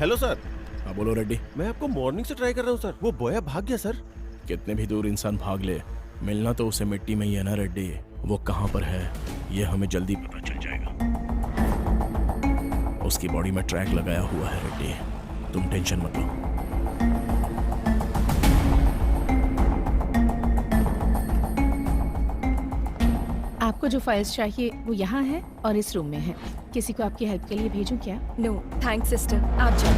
Hello sir. हाँ बोलो रेड्डी। मैं आपको मॉर्निंग से ट्राई कर रहा हूँ सर, वो बोया भाग गया सर। कितने भी दूर इंसान भाग ले, मिलना तो उसे मिट्टी में ही है ना रेड्डी। वो कहाँ पर है ये हमें जल्दी पता चल जाएगा। उसकी बॉडी में ट्रैक लगाया हुआ है रेड्डी, तुम टेंशन मत लो। आपको जो फाइल्स चाहिए वो यहाँ है और इस रूम में है। किसी को आपकी हेल्प के लिए भेजूं क्या? नो थैंक्स सिस्टर, आप जाओ।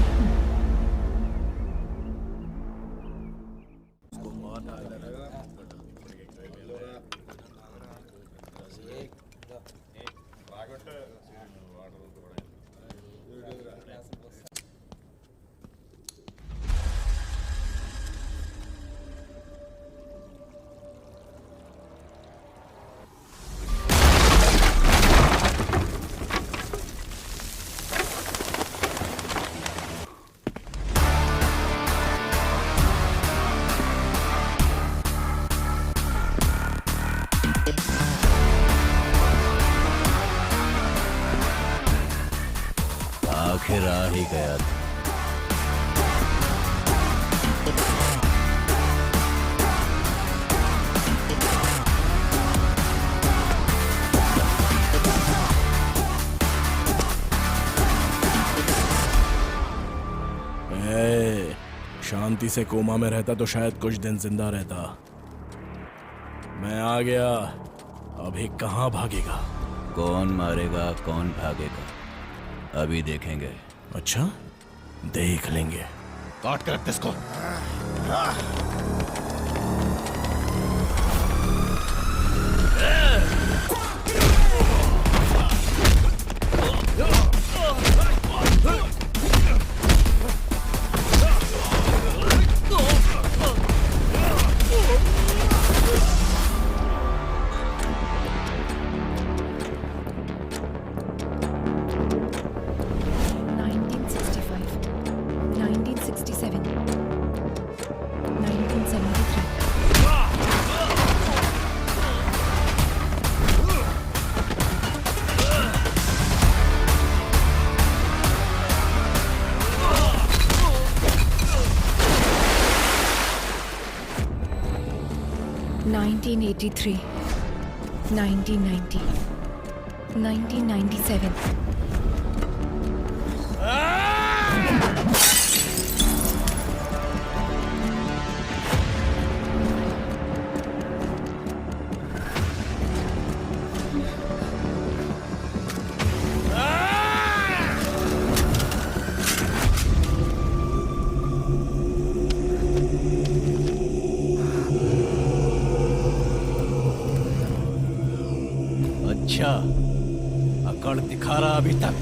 आखिर आ ही गया। शांति से कोमा में रहता तो शायद कुछ दिन जिंदा रहता। मैं आ गया, अभी कहाँ भागेगा? कौन मारेगा कौन भागेगा अभी देखेंगे। अच्छा, देख लेंगे। काट कर रख इसको। 1983, 1990, 1997. अच्छा, अकड़ दिखा रहा अभी तक।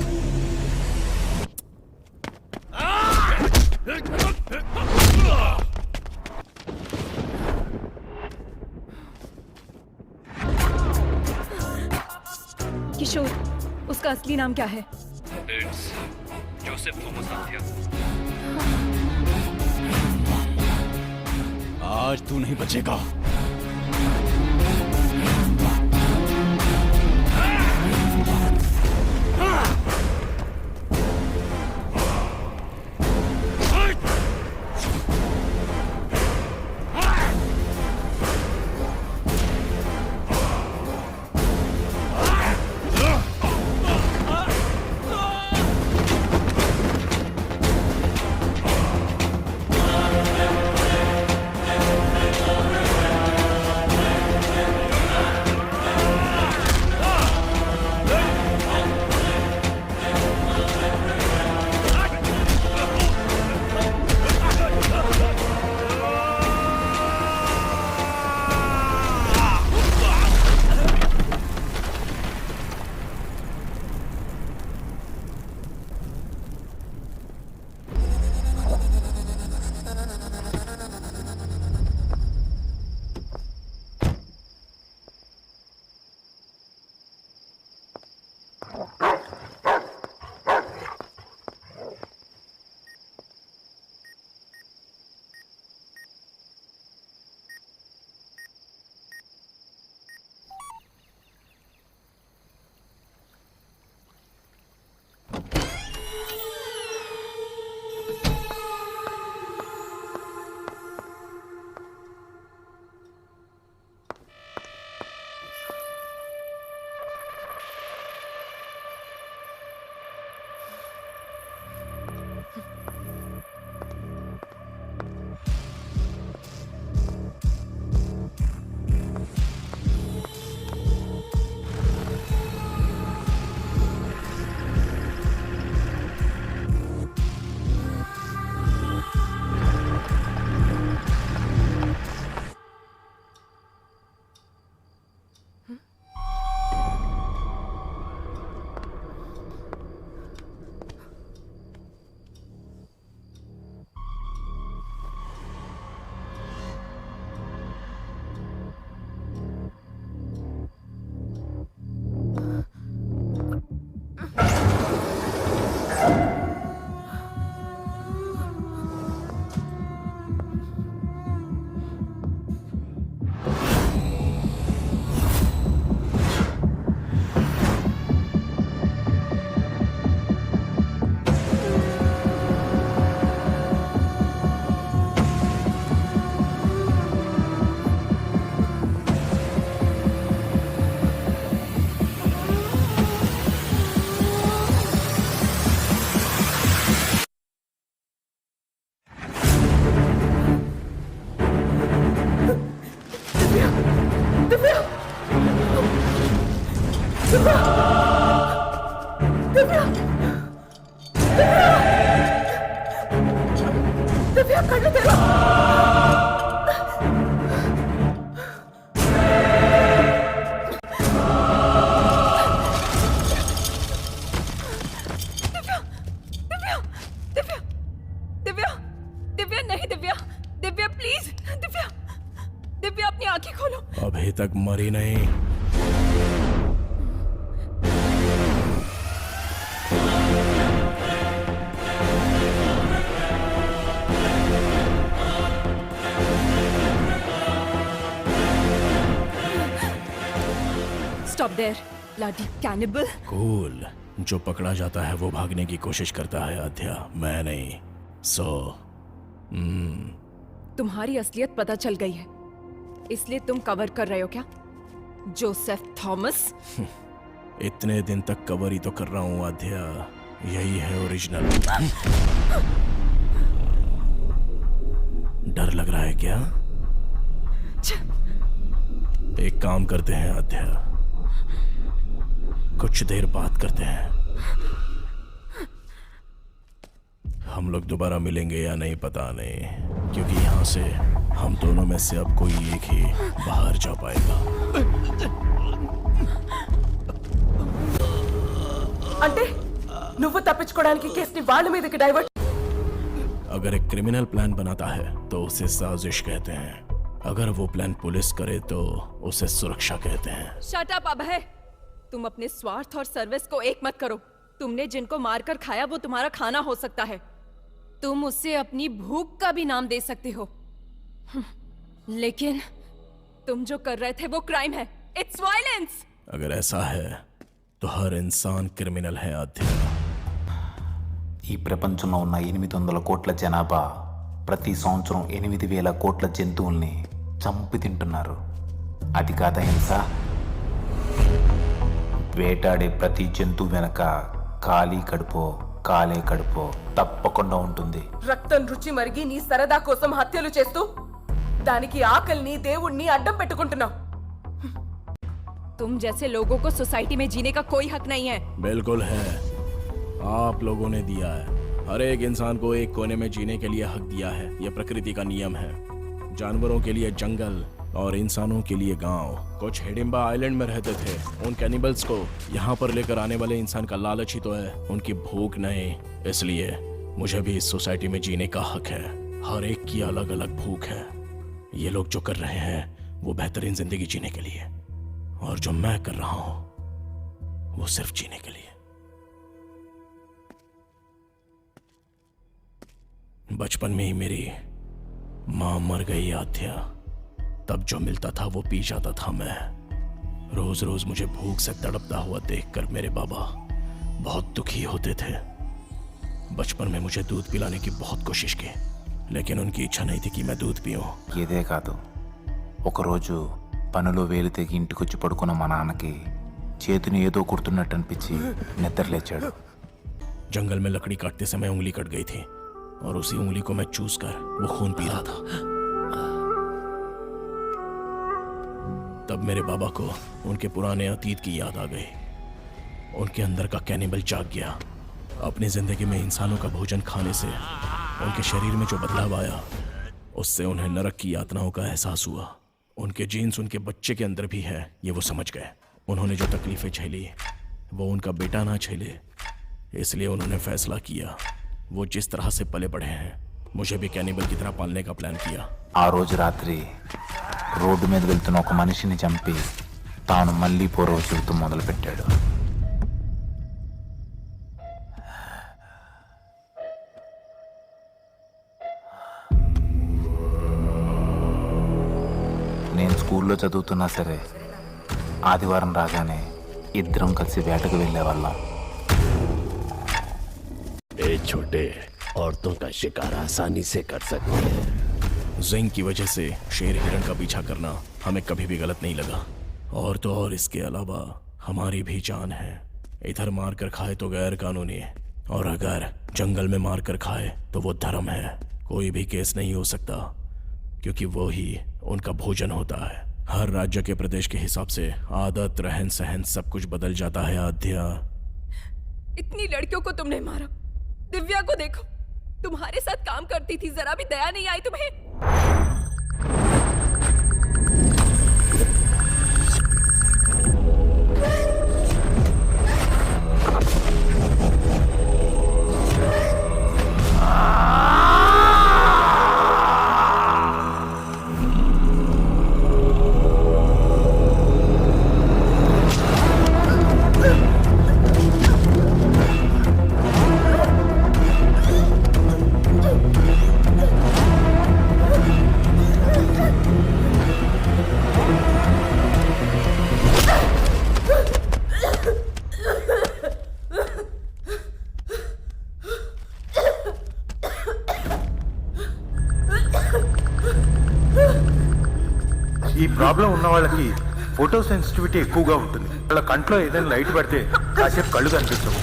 किशोर, उसका असली नाम क्या है? It's Joseph Thomas Anthea. आज तू नहीं बचेगा। अभी तक मरी नहीं। Stop there, bloody cannibal. Cool, जो पकड़ा जाता है वो भागने की कोशिश करता है अध्या, मैं नहीं। तुम्हारी असलियत पता चल गई है। इसलिए तुम कवर कर रहे हो क्या जोसेफ थॉमस? इतने दिन तक कवर ही तो कर रहा हूँ आध्या, यही है ओरिजिनल। डर लग रहा है क्या? एक काम करते हैं आध्या, कुछ देर बात करते हैं। हम लोग दोबारा मिलेंगे या नहीं पता नहीं, क्योंकि यहाँ से हम दोनों में से अब कोई एक ही बाहर जा पाएगा। అంటే నువ్వు తప్పించుకోవడానికి కేసుని వాళ్ళ మీదకి డైవర్ట్. अगर एक क्रिमिनल प्लान बनाता है तो उसे साजिश कहते हैं, अगर वो प्लान पुलिस करे तो उसे सुरक्षा कहते हैं। शट अप अभय, तुम अपने स्वार्थ और सर्विस को एक मत करो। तुमने जिनको मारकर खाया वो तुम्हारा खाना हो सकता है, तुम उससे अपनी भूख का भी नाम दे सकते हो, लेकिन तुम जो कर रहे थे वो क्राइम है। It's violence. अगर ऐसा है तो हर इंसान क्रिमिनल है आध्या। ఈ ప్రపంచంలో ఉన్న 800 కోట్ల జనాభా ప్రతి సంవత్సరం 8000 కోట్ల జంతువుల్ని చంపి తింటున్నారు. అది కాదా హింస? వేటాడే ప్రతి జంతువు వెనక ఖాళీ కడుపో కాలే కడుపో తప్పకుండా ఉంటుంది. రక్తం రుచి మరిగి నీ సరదా కోసం హత్యలు చేస్తూ దానికి ఆకలిని దేవుణ్ణి అడ్డం పెట్టుకుంటున్నావు. तुम जैसे लोगों को सोसाइटी में जीने का कोई हक नहीं है। बिल्कुल है, आप लोगों ने दिया है। हर एक इंसान को एक कोने में जीने के लिए हक दिया है, यह प्रकृति का नियम है। जानवरों के लिए जंगल और इंसानों के लिए गांव। कुछ हिडिंबा आइलैंड में रहते थे, उन कैनिबल्स को यहाँ पर लेकर आने वाले इंसान का लालच ही तो है, उनकी भूख नहीं। इसलिए मुझे भी इस सोसाइटी में जीने का हक है। हर एक की अलग अलग भूख है। ये लोग जो कर रहे हैं वो बेहतरीन जिंदगी जीने के लिए, और जो मैं कर रहा हूं वो सिर्फ जीने के लिए। बचपन में ही मेरी मां मर गई आध्या, तब जो मिलता था वो पी जाता था मैं। रोज रोज मुझे भूख से तड़पता हुआ देखकर मेरे बाबा बहुत दुखी होते थे। बचपन में मुझे दूध पिलाने की बहुत कोशिश की, लेकिन उनकी इच्छा नहीं थी कि मैं दूध पीऊं। ఇదే కాదు, ఒకరోజు పనులో వేలు తెగి ఇంటికొచ్చి పడుకున్న మా నాన్నకి చేతిని ఏదో కుడుతున్నట్టు అనిపించి నిద్రలేచాడు. जंगल में लकड़ी काटते समय उंगली कट गई थी और उसी उंगली को मैं चूस कर वो खून पी रहा था। तब मेरे बाबा को उनके पुराने अतीत की याद आ गई। उनके अंदर का कैनिबल जाग गया। अपनी जिंदगी में इंसानों का भोजन खाने से उनके शरीर में जो बदलाव आया, उससे उन्हें नरक की यातनाओं का एहसास हुआ। उनके जीन्स उनके बच्चे के अंदर भी है, ये वो समझ गए। उन्होंने जो तकलीफें झेली वो उनका बेटा ना झेले, इसलिए उन्होंने फैसला किया वो जिस तरह से पले बढ़े हैं मुझे भी कैनिबल की तरह पालने का प्लान किया। ఆ రోజు రాత్రి రోడ్డు మీద వెళ్తున్న ఒక మనిషిని చంపి తాను మళ్ళీ పూర్వ జీవితం మొదలుపెట్టాడు. నేను స్కూల్లో చదువుతున్నా సరే ఆదివారం రాగానే ఇద్దరం కలిసి వేటకు వెళ్ళేవాళ్ళం. ए छोटे, औरतों का शिकार आसानी से कर सकते हैं। जिंग की वजह से शेर हिरण का पीछा करना हमें कभी भी गलत नहीं लगा। और तो और इसके अलावा हमारी भी जान है। इधर मार कर खाए तो गैर कानूनी, और अगर जंगल में मार कर खाए तो वो धर्म है। कोई भी केस नहीं हो सकता, क्योंकि वो ही उनका भोजन होता है। हर राज्य के प्रदेश के हिसाब से आदत, रहन सहन सब कुछ बदल जाता है आध्या। इतनी लड़कियों को तुमने मारा, दिव्या को देखो, तुम्हारे साथ काम करती थी, जरा भी दया नहीं आई तुम्हें? ఈ ప్రాబ్లం ఉన్న వాళ్ళకి ఫోటో సెన్సిటివిటీ ఎక్కువగా ఉంటుంది. వాళ్ళ కంట్లో ఏదైనా లైట్ పడితే కాసేపు కళ్ళు కనిపించవు.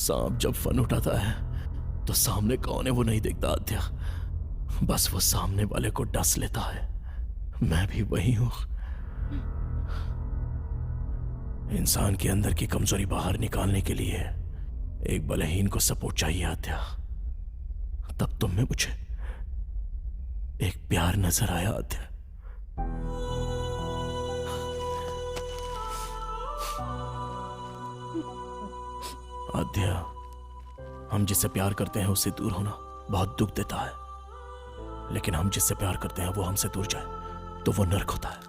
सांप जब फन उठाता है तो सामने कौन है वो नहीं देखता आद्या, बस वो सामने वाले को डस लेता है. मैं भी वही हूं. इंसान के अंदर की कमजोरी बाहर निकालने के लिए एक बलहीन को सपोर्ट चाहिए आद्या. तब तुम में मुझे एक प्यार नजर आया आद्या. आद्या, हम जिससे प्यार करते हैं उससे दूर होना बहुत दुख देता है, लेकिन हम जिससे प्यार करते हैं वो हमसे दूर जाए तो वो नर्क होता है.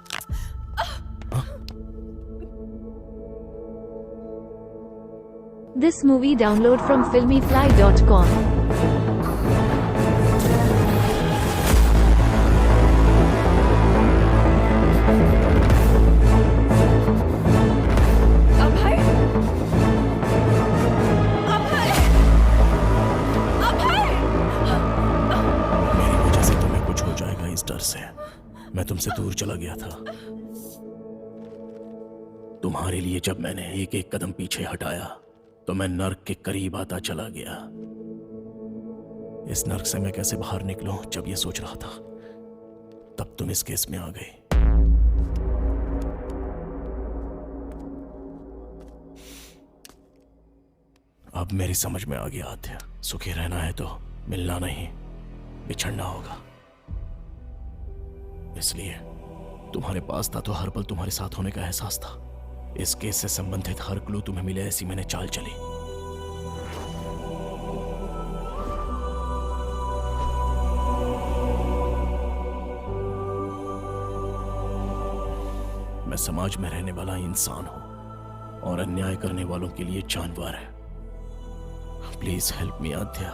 This movie download from filmyfly.com. डर से मैं तुमसे दूर चला गया था. तुम्हारे लिए जब मैंने एक एक कदम पीछे हटाया तो मैं नर्क के करीब आता चला गया. इस नर्क से मैं कैसे बाहर निकलूं जब ये सोच रहा था तब तुम इस केस में आ गई. अब मेरी समझ में आ गया आद्या, सुखी रहना है तो मिलना नहीं बिछड़ना होगा. इसलिए तुम्हारे पास था तो हर पल तुम्हारे साथ होने का एहसास था. इस केस से संबंधित हर क्लू तुम्हें मिले ऐसी मैंने चाल चली. मैं समाज में रहने वाला इंसान हूं और अन्याय करने वालों के लिए जानवर है. प्लीज हेल्प मी आद्या.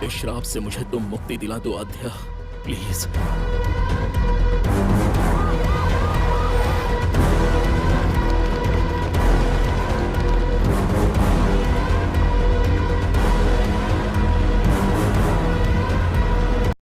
इस श्राप से मुझे तुम मुक्ति दिला दो आद्या, प्लीज.